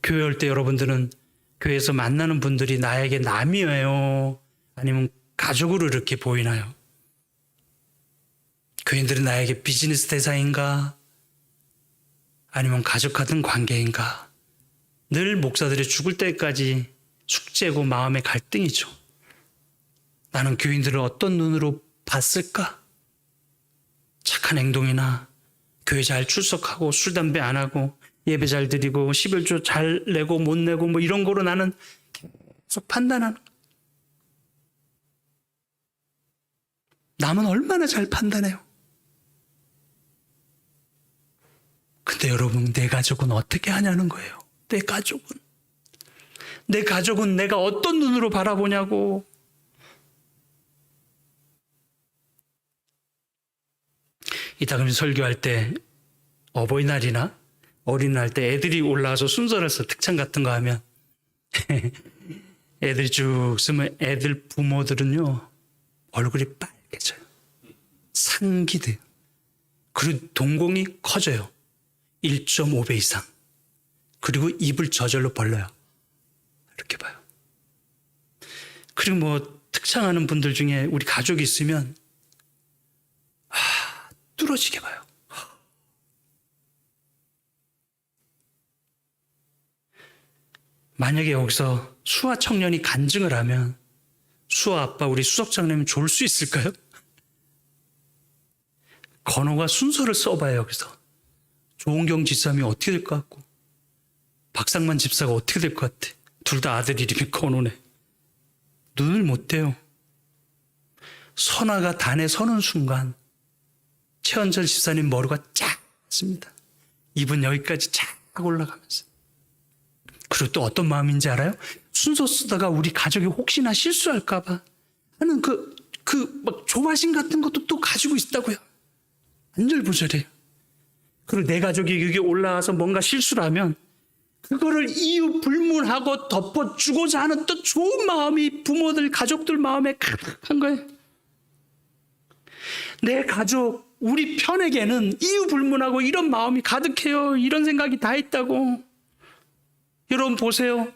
Speaker 3: 교회 올 때 여러분들은 교회에서 만나는 분들이 나에게 남이에요? 아니면 가족으로 이렇게 보이나요? 교인들은 나에게 비즈니스 대상인가? 아니면 가족 같은 관계인가? 늘 목사들이 죽을 때까지 숙제고 마음의 갈등이죠. 나는 교인들을 어떤 눈으로 봤을까? 착한 행동이나 교회 잘 출석하고 술, 담배 안 하고 예배 잘 드리고 11조 잘 내고 못 내고 뭐 이런 거로 나는 계속 판단하는. 남은 얼마나 잘 판단해요. 근데 여러분, 내 가족은 어떻게 하냐는 거예요. 내 가족은 내가 어떤 눈으로 바라보냐고. 이따금 설교할 때 어버이날이나 어린이날 때 애들이 올라와서 순서를 써 특찬 같은 거 하면 애들이 쭉 쓰면 애들 부모들은요 얼굴이 빨개져요. 상기돼요. 그리고 동공이 커져요. 1.5배 이상. 그리고 입을 저절로 벌려요. 이렇게 봐요. 그리고 뭐 특창하는 분들 중에 우리 가족이 있으면 뚫어지게 봐요. 만약에 여기서 수아 청년이 간증을 하면 수아 아빠 우리 수석장님은 좋을 수 있을까요? 건호가 순서를 써봐요. 여기서 조은경 집사님이 어떻게 될 것 같고 박상만 집사가 어떻게 될 것 같아. 둘 다 아들 이름이 건호네. 눈을 못 떼요. 선화가 단에 서는 순간 최원철 집사님 머리가 작습니다. 입은 여기까지 쫙 올라가면서. 그리고 또 어떤 마음인지 알아요? 순서 쓰다가 우리 가족이 혹시나 실수할까봐 하는 막 조바심 같은 것도 또 가지고 있다고요. 안절부절해요. 그리고 내 가족이 여기 올라와서 뭔가 실수를 하면 그거를 이유 불문하고 덮어주고자 하는 또 좋은 마음이 부모들, 가족들 마음에 가득한 거예요. 내 가족, 우리 편에게는 이유 불문하고 이런 마음이 가득해요. 이런 생각이 다 있다고. 여러분 보세요.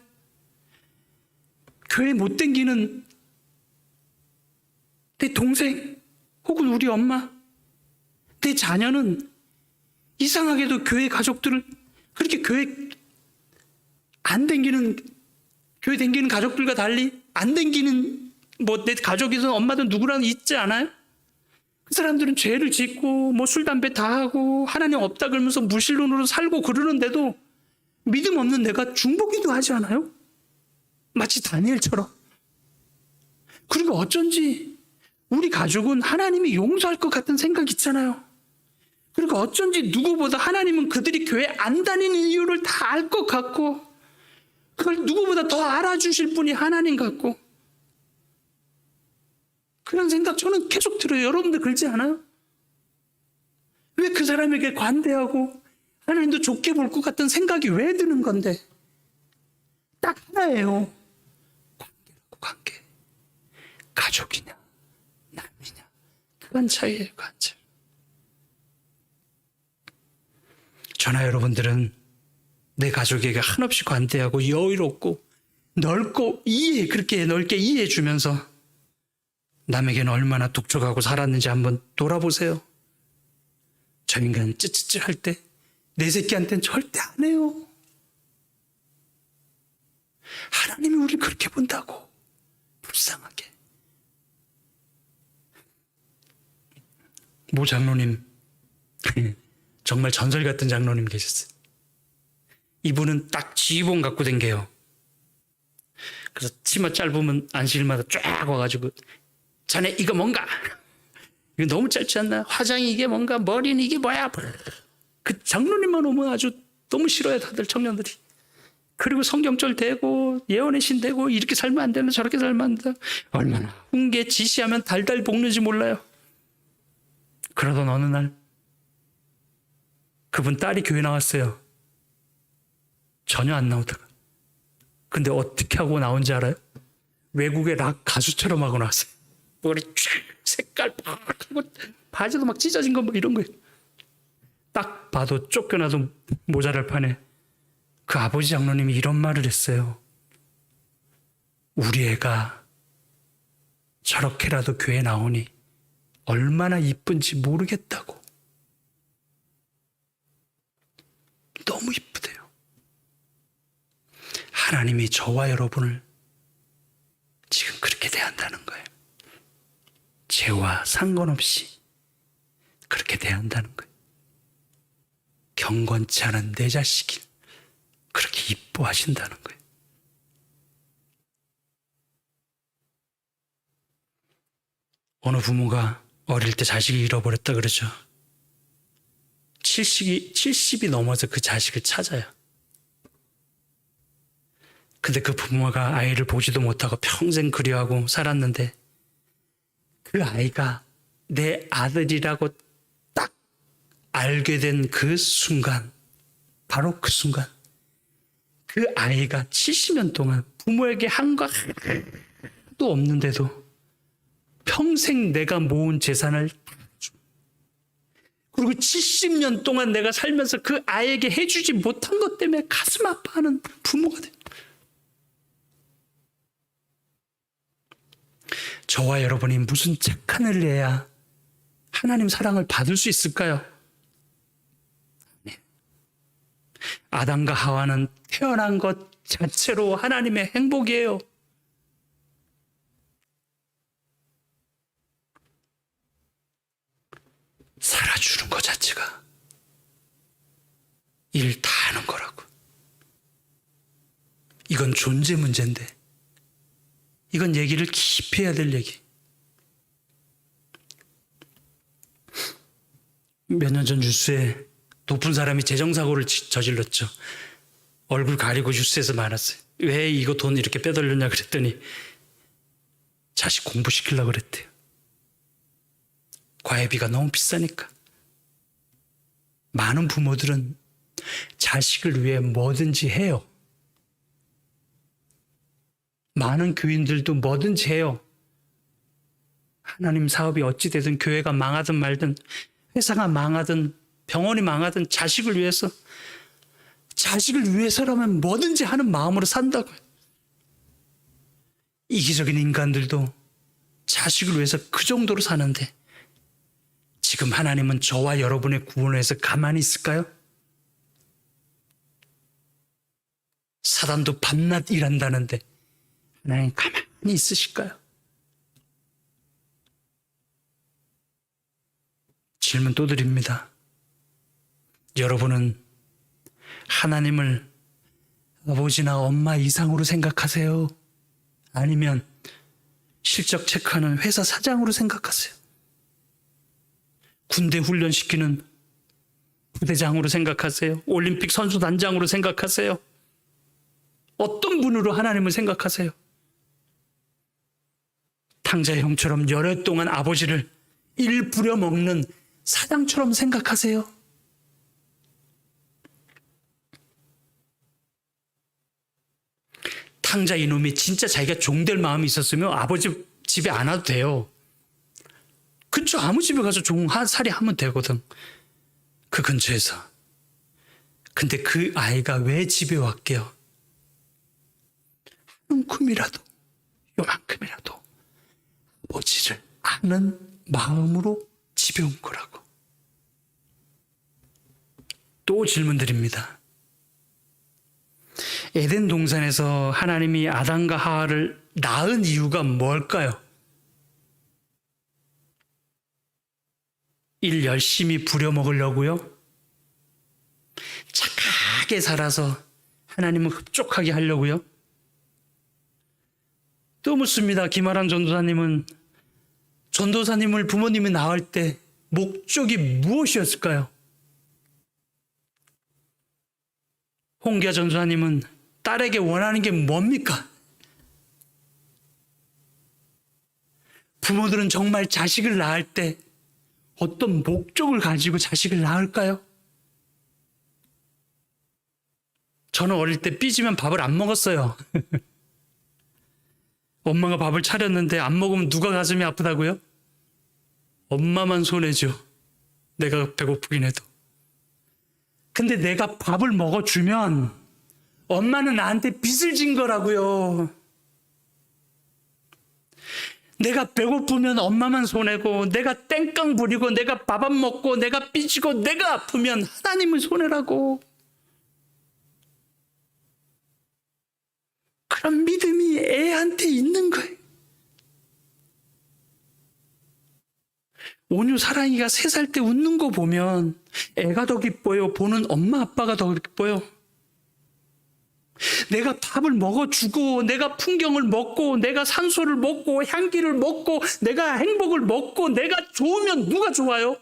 Speaker 3: 교회 못 댕기는 내 동생 혹은 우리 엄마, 내 자녀는 이상하게도 교회 가족들을 그렇게 교회 댕기는 가족들과 달리 안 댕기는 뭐 내 가족이든 엄마든 누구라도 있지 않아요? 그 사람들은 죄를 짓고 뭐 술, 담배 다 하고 하나님 없다 그러면서 무신론으로 살고 그러는데도 믿음 없는 내가 중보기도 하지 않아요? 마치 다니엘처럼. 그리고 어쩐지 우리 가족은 하나님이 용서할 것 같은 생각 있잖아요. 그리고 어쩐지 누구보다 하나님은 그들이 교회 안 다니는 이유를 다 알 것 같고 그걸 누구보다 더 알아주실 분이 하나님 같고 그런 생각 저는 계속 들어요. 여러분들 그러지 않아요? 왜 그 사람에게 관대하고 하나님도 좋게 볼 것 같은 생각이 왜 드는 건데 딱 하나예요. 관계라고 관계. 가족이냐 남이냐 그건 차이예요. 그건 차이. 저나 여러분들은 내 가족에게 한없이 관대하고 여유롭고 넓고 그렇게 넓게 이해해 주면서 남에게는 얼마나 독촉하고 살았는지 한번 돌아보세요. 저 인간 찌찌찌 할 때 내 새끼한테는 절대 안 해요. 하나님이 우리를 그렇게 본다고. 불쌍하게. 모 장로님 정말 전설 같은 장로님 계셨어요. 이분은 딱 지휘봉 갖고 댕겨요. 그래서 치마 짧으면 안식일마다 쫙 와가지고 자네 이거 뭔가? 이거 너무 짧지 않나? 화장이 이게 뭔가? 머리는 이게 뭐야? 그 장로님만 오면 아주 너무 싫어요. 다들 청년들이. 그리고 성경절 대고 예언의 신 대고 이렇게 살면 안 되나 저렇게 살면 안 된다. 얼마나 훈계 지시하면 달달 볶는지 몰라요. 그러던 어느 날 그분 딸이 교회 나왔어요. 전혀 안 나오다가. 근데 어떻게 하고 나온지 알아요? 외국의 락 가수처럼 하고 나왔어요. 머리 쫙 색깔 막 하고 바지도 막 찢어진 거 뭐 이런 거예요. 딱 봐도 쫓겨나도 모자랄 판에 그 아버지 장로님이 이런 말을 했어요. 우리 애가 저렇게라도 교회 나오니 얼마나 이쁜지 모르겠다고. 너무 이쁘대요. 하나님이 저와 여러분을 지금 그렇게 대한다는 거예요. 죄와 상관없이 그렇게 대한다는 거예요. 경건치 않은 내 자식을 그렇게 이뻐하신다는 거예요. 어느 부모가 어릴 때 자식을 잃어버렸다 그러죠. 70이 넘어서 그 자식을 찾아요. 근데 그 부모가 아이를 보지도 못하고 평생 그리워하고 살았는데 그 아이가 내 아들이라고 딱 알게 된 그 순간, 바로 그 순간 그 아이가 70년 동안 부모에게 한 거 하나도 없는데도 평생 내가 모은 재산을 그리고 70년 동안 내가 살면서 그 아이에게 해주지 못한 것 때문에 가슴 아파하는 부모가 돼요. 저와 여러분이 무슨 착한 일을 해야 하나님 사랑을 받을 수 있을까요? 네. 아담과 하와는 태어난 것 자체로 하나님의 행복이에요. 살아주는 것 자체가 일 다 하는 거라고. 이건 존재 문제인데 이건 얘기를 깊이 해야 될 얘기. 몇 년 전 뉴스에 높은 사람이 재정사고를 저질렀죠. 얼굴 가리고 뉴스에서 말았어요. 왜 이거 돈 이렇게 빼돌렸냐 그랬더니 자식 공부시키려고 그랬대요. 과외비가 너무 비싸니까. 많은 부모들은 자식을 위해 뭐든지 해요. 많은 교인들도 뭐든지 해요. 하나님 사업이 어찌 되든 교회가 망하든 말든 회사가 망하든 병원이 망하든 자식을 위해서라면 뭐든지 하는 마음으로 산다고요. 이기적인 인간들도 자식을 위해서 그 정도로 사는데 지금 하나님은 저와 여러분의 구원을 위해서 가만히 있을까요? 사단도 밤낮 일한다는데 하나님 가만히 있으실까요? 질문 또 드립니다. 여러분은 하나님을 아버지나 엄마 이상으로 생각하세요? 아니면 실적 체크하는 회사 사장으로 생각하세요? 군대 훈련시키는 부대장으로 생각하세요? 올림픽 선수단장으로 생각하세요? 어떤 분으로 하나님을 생각하세요? 탕자의 형처럼 여러 동안 아버지를 일 부려먹는 사장처럼 생각하세요? 탕자 이놈이 진짜 자기가 종될 마음이 있었으면 아버지 집에 안 와도 돼요. 그쵸? 아무 집에 가서 종살이 하면 되거든. 그 근처에서. 근데 그 아이가 왜 집에 왔게요? 한움큼이라도, 요만큼이라도 아버지를 아는 마음으로 집에 온 거라고. 또 질문 드립니다. 에덴 동산에서 하나님이 아담과 하와를 낳은 이유가 뭘까요? 일 열심히 부려먹으려고요? 착하게 살아서 하나님을 흡족하게 하려고요? 또 묻습니다. 김아람 전도사님을 부모님이 낳을 때 목적이 무엇이었을까요? 홍기아 전도사님은 딸에게 원하는 게 뭡니까? 부모들은 정말 자식을 낳을 때 어떤 목적을 가지고 자식을 낳을까요? 저는 어릴 때 삐지면 밥을 안 먹었어요. 엄마가 밥을 차렸는데 안 먹으면 누가 가슴이 아프다고요? 엄마만 손해죠. 내가 배고프긴 해도. 근데 내가 밥을 먹어주면 엄마는 나한테 빚을 진 거라고요. 내가 배고프면 엄마만 손해고, 내가 땡깡 부리고, 내가 밥 안 먹고, 내가 삐지고, 내가 아프면 하나님은 손해라고. 그런 믿음이 애한테 있는 거예요. 온유 사랑이가 3살 때 웃는 거 보면 애가 더 기뻐요? 보는 엄마 아빠가 더 기뻐요? 내가 밥을 먹어주고, 내가 풍경을 먹고, 내가 산소를 먹고, 향기를 먹고, 내가 행복을 먹고, 내가 좋으면 누가 좋아요?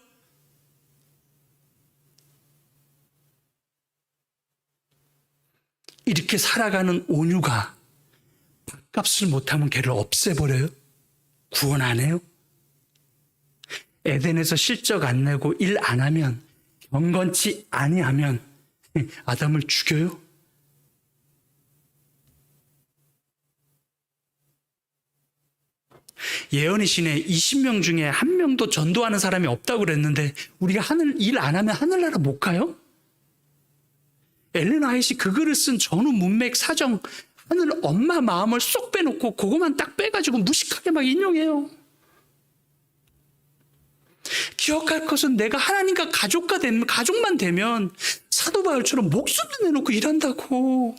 Speaker 3: 이렇게 살아가는 온유가 밥값을 못하면 걔를 없애버려요? 구원 안 해요? 에덴에서 실적 안 내고 일 안 하면, 경건치 아니하면 아담을 죽여요? 예언의 신에 20명 중에 1명도 전도하는 사람이 없다고 그랬는데 우리가 일 안 하면 하늘나라 못 가요? 엘렌 화이트이 그 글을 쓴 전후 문맥 사정, 하늘 엄마 마음을 쏙 빼놓고 그것만 딱 빼가지고 무식하게 막 인용해요. 기억할 것은 내가 하나님과 가족만 되면 사도 바울처럼 목숨도 내놓고 일한다고.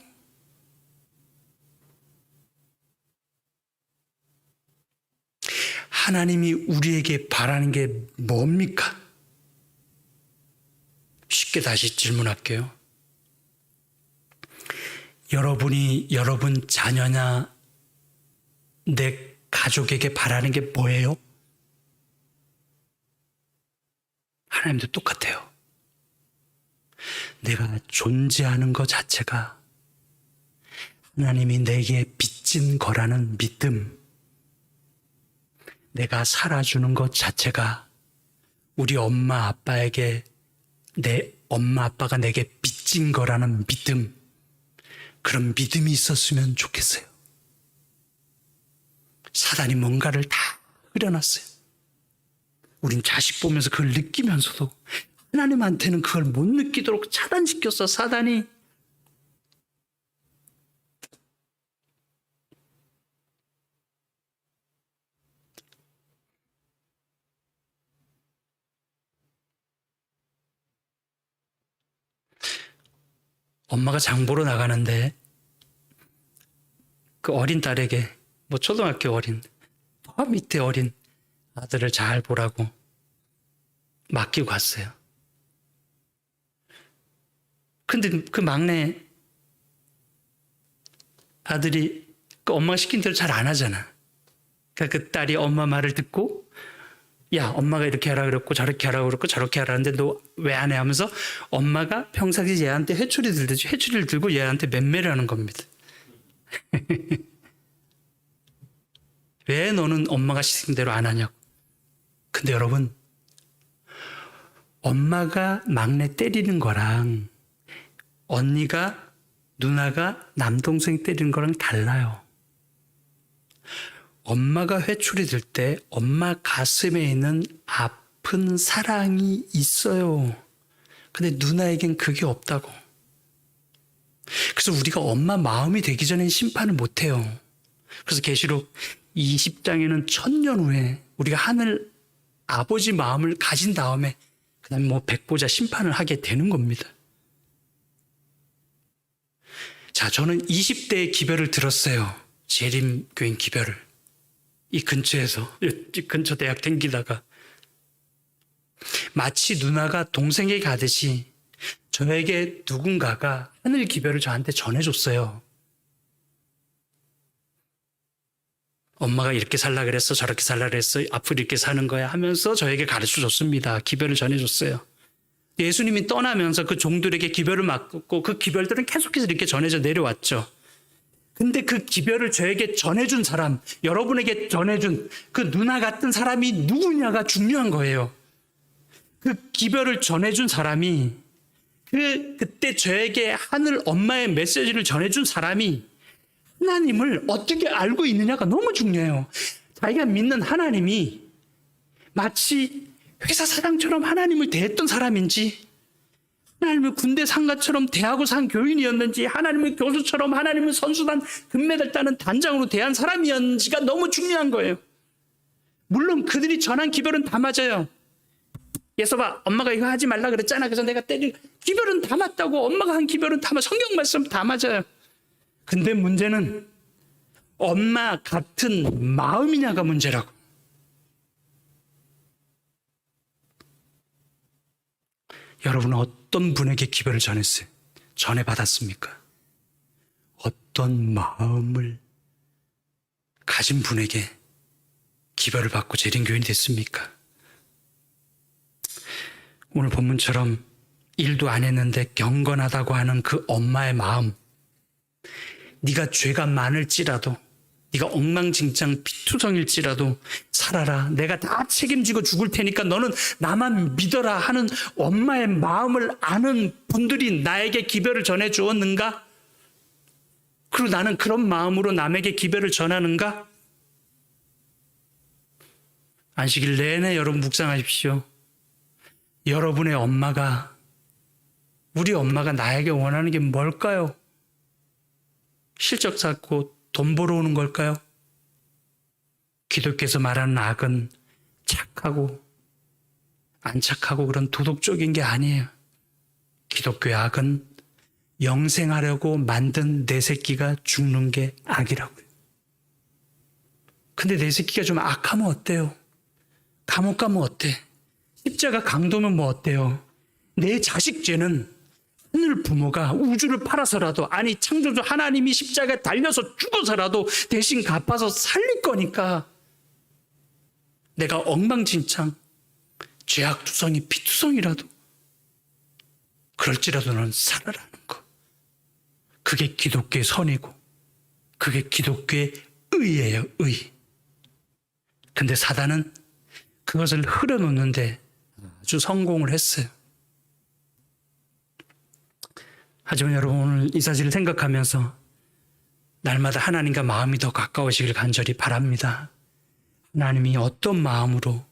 Speaker 3: 하나님이 우리에게 바라는 게 뭡니까? 쉽게 다시 질문할게요. 여러분이 여러분 자녀냐 내 가족에게 바라는 게 뭐예요? 하나님도 똑같아요. 내가 존재하는 것 자체가 하나님이 내게 빚진 거라는 믿음, 내가 살아주는 것 자체가 우리 엄마 아빠에게 내 엄마 아빠가 내게 빚진 거라는 믿음, 그런 믿음이 있었으면 좋겠어요. 사단이 뭔가를 다 흐려놨어요. 우린 자식 보면서 그걸 느끼면서도 하나님한테는 그걸 못 느끼도록 차단시켰어, 사단이. 엄마가 장 보러 나가는데 그 어린 딸에게, 초등학교 어린, 밑에 어린 아들을 잘 보라고 맡기고 갔어요. 근데 그 막내 아들이 그 엄마가 시킨 대로 잘 안 하잖아. 그러니까 그 딸이 엄마 말을 듣고, 야, 엄마가 이렇게 하라 그랬고 저렇게 하라 그랬고 저렇게 하라는데 너 왜 안 해? 하면서 엄마가 평상시 얘한테 회초리를 들고 얘한테 맴매를 하는 겁니다. 왜 너는 엄마가 시킨 대로 안 하냐고. 근데 여러분, 엄마가 막내 때리는 거랑 언니가 누나가 남동생 때리는 거랑 달라요. 엄마가 회초리 들 때 엄마 가슴에 있는 아픈 사랑이 있어요. 근데 누나에겐 그게 없다고. 그래서 우리가 엄마 마음이 되기 전엔 심판을 못해요. 그래서 계시록 20장에는 1000년 후에 우리가 하늘 아버지 마음을 가진 다음에 그 다음에 뭐 백보자 심판을 하게 되는 겁니다. 자, 저는 20대의 기별을 들었어요. 재림교인 기별을. 이 근처에서, 이 근처 대학 댕기다가. 마치 누나가 동생에게 가듯이 저에게 누군가가 하늘 기별을 저한테 전해줬어요. 엄마가 이렇게 살라 그랬어, 저렇게 살라 그랬어, 앞으로 이렇게 사는 거야 하면서 저에게 가르쳐 줬습니다. 기별을 전해줬어요. 예수님이 떠나면서 그 종들에게 기별을 맡겼고 그 기별들은 계속해서 이렇게 전해져 내려왔죠. 근데 그 기별을 저에게 전해준 사람, 여러분에게 전해준 그 누나 같은 사람이 누구냐가 중요한 거예요. 그 기별을 전해준 사람이 그때 저에게 하늘 엄마의 메시지를 전해준 사람이 하나님을 어떻게 알고 있느냐가 너무 중요해요. 자기가 믿는 하나님이 마치 회사 사장처럼 하나님을 대했던 사람인지, 하나님을 군대 상가처럼 대하고 산 교인이었는지, 하나님을 교수처럼 하나님을 선수단 금메달 따는 단장으로 대한 사람이었는지가 너무 중요한 거예요. 물론 그들이 전한 기별은 다 맞아요. 예서봐, 엄마가 이거 하지 말라 그랬잖아. 그래서 내가 기별은 다 맞다고. 엄마가 한 기별은 다 맞아. 성경 말씀 다 맞아요. 근데 문제는 엄마 같은 마음이냐가 문제라고. 여러분은 어떤 분에게 기별을 전했어요? 전해받았습니까? 어떤 마음을 가진 분에게 기별을 받고 재림교인이 됐습니까? 오늘 본문처럼 일도 안 했는데 경건하다고 하는 그 엄마의 마음, 네가 죄가 많을지라도, 네가 엉망진창 피투성일지라도 살아라. 내가 다 책임지고 죽을 테니까 너는 나만 믿어라 하는 엄마의 마음을 아는 분들이 나에게 기별을 전해 주었는가? 그리고 나는 그런 마음으로 남에게 기별을 전하는가? 안식일 내내 여러분 묵상하십시오. 여러분의 엄마가, 우리 엄마가 나에게 원하는 게 뭘까요? 실적 쌓고 돈 벌어오는 걸까요? 기독교에서 말하는 악은 착하고 안 착하고 그런 도덕적인 게 아니에요. 기독교의 악은 영생하려고 만든 내 새끼가 죽는 게 악이라고요. 근데 내 새끼가 좀 악하면 어때요? 감옥 가면 어때? 십자가 강도면 뭐 어때요? 내 자식 죄는 하늘 부모가 우주를 팔아서라도, 아니 창조주 하나님이 십자가에 달려서 죽어서라도 대신 갚아서 살릴 거니까 내가 엉망진창 죄악투성이 피투성이라도 그럴지라도 너는 살아라는 거. 그게 기독교의 선이고 그게 기독교의 의예요. 의. 근데 사단은 그것을 흐려놓는데 아주 성공을 했어요. 하지만 여러분, 오늘 이 사실을 생각하면서 날마다 하나님과 마음이 더 가까워지길 간절히 바랍니다. 하나님이 어떤 마음으로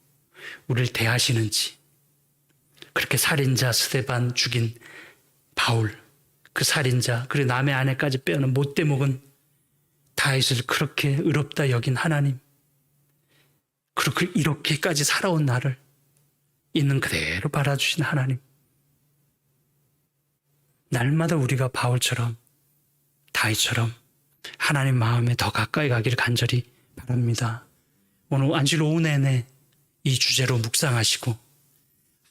Speaker 3: 우리를 대하시는지, 그렇게 살인자 스데반 죽인 바울, 그 살인자, 그리고 남의 아내까지 빼어는 못되먹은 다윗을 그렇게 의롭다 여긴 하나님, 그렇게 이렇게까지 살아온 나를 있는 그대로 바라주신 하나님, 날마다 우리가 바울처럼 다윗처럼 하나님 마음에 더 가까이 가기를 간절히 바랍니다. 오늘 안식 오후 내내 이 주제로 묵상하시고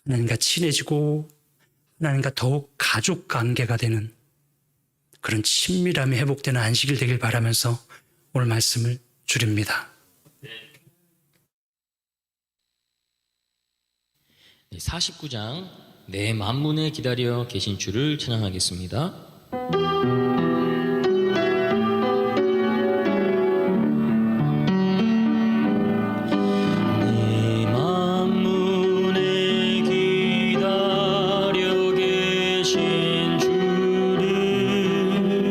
Speaker 3: 하나님과 친해지고 하나님과 더욱 가족 관계가 되는 그런 친밀함이 회복되는 안식일 되길 바라면서 오늘 말씀을 줄입니다.
Speaker 2: 49장 내 만문에 기다려 계신 주를 찬양하겠습니다. 내 만문에 기다려 계신 주를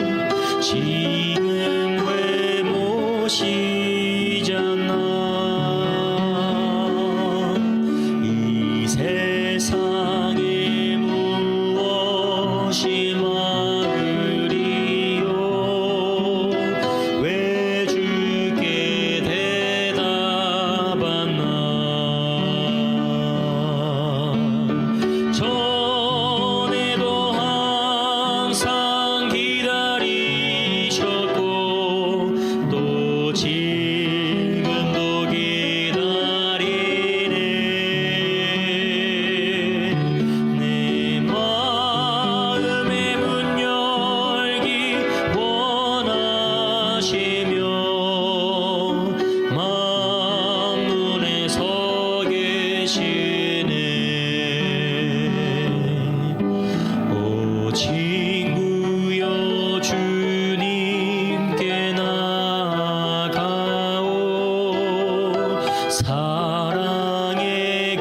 Speaker 2: 사랑의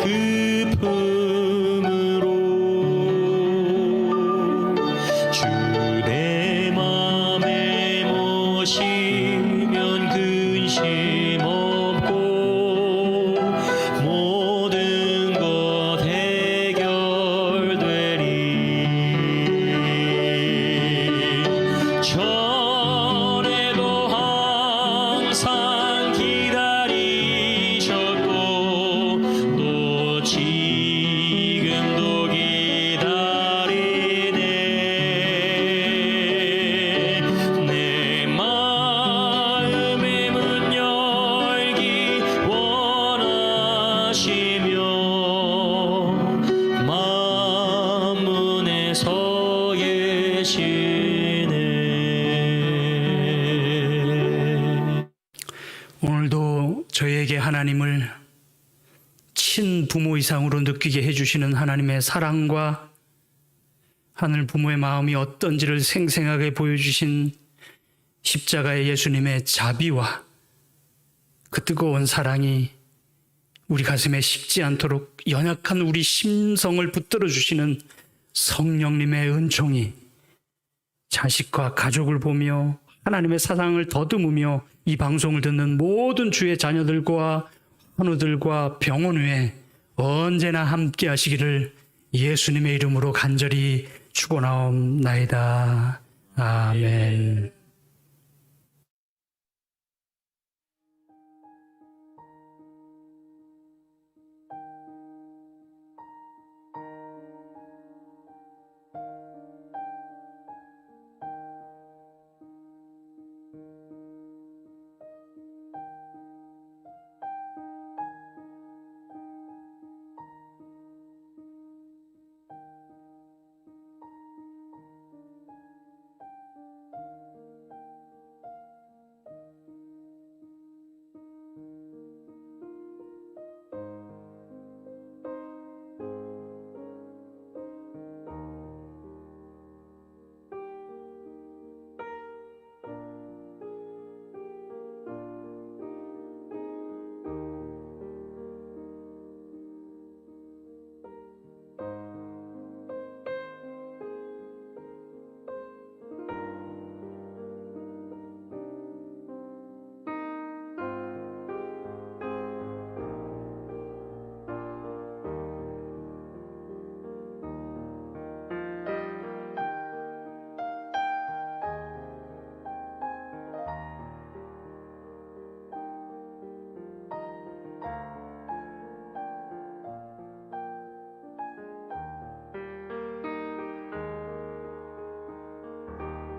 Speaker 2: 급음으로 주 내 맘에 모시면 근심 없고 모든 것 해결되리. 전에도 항상 기다리셨고 또 지금도 기다리네. 내 마음의 문 열기 원하시며 만문에 서 계시네.
Speaker 3: 오늘도 저희에게 하나님을 친부모 이상으로 느끼게 해주시는 하나님의 사랑과 하늘 부모의 마음이 어떤지를 생생하게 보여주신 십자가의 예수님의 자비와 그 뜨거운 사랑이 우리 가슴에 식지 않도록 연약한 우리 심성을 붙들어 주시는 성령님의 은총이 자식과 가족을 보며 하나님의 사랑을 더듬으며 이 방송을 듣는 모든 주의 자녀들과 환우들과 병원 위에 언제나 함께 하시기를 예수님의 이름으로 간절히 축원하옵나이다. 아멘.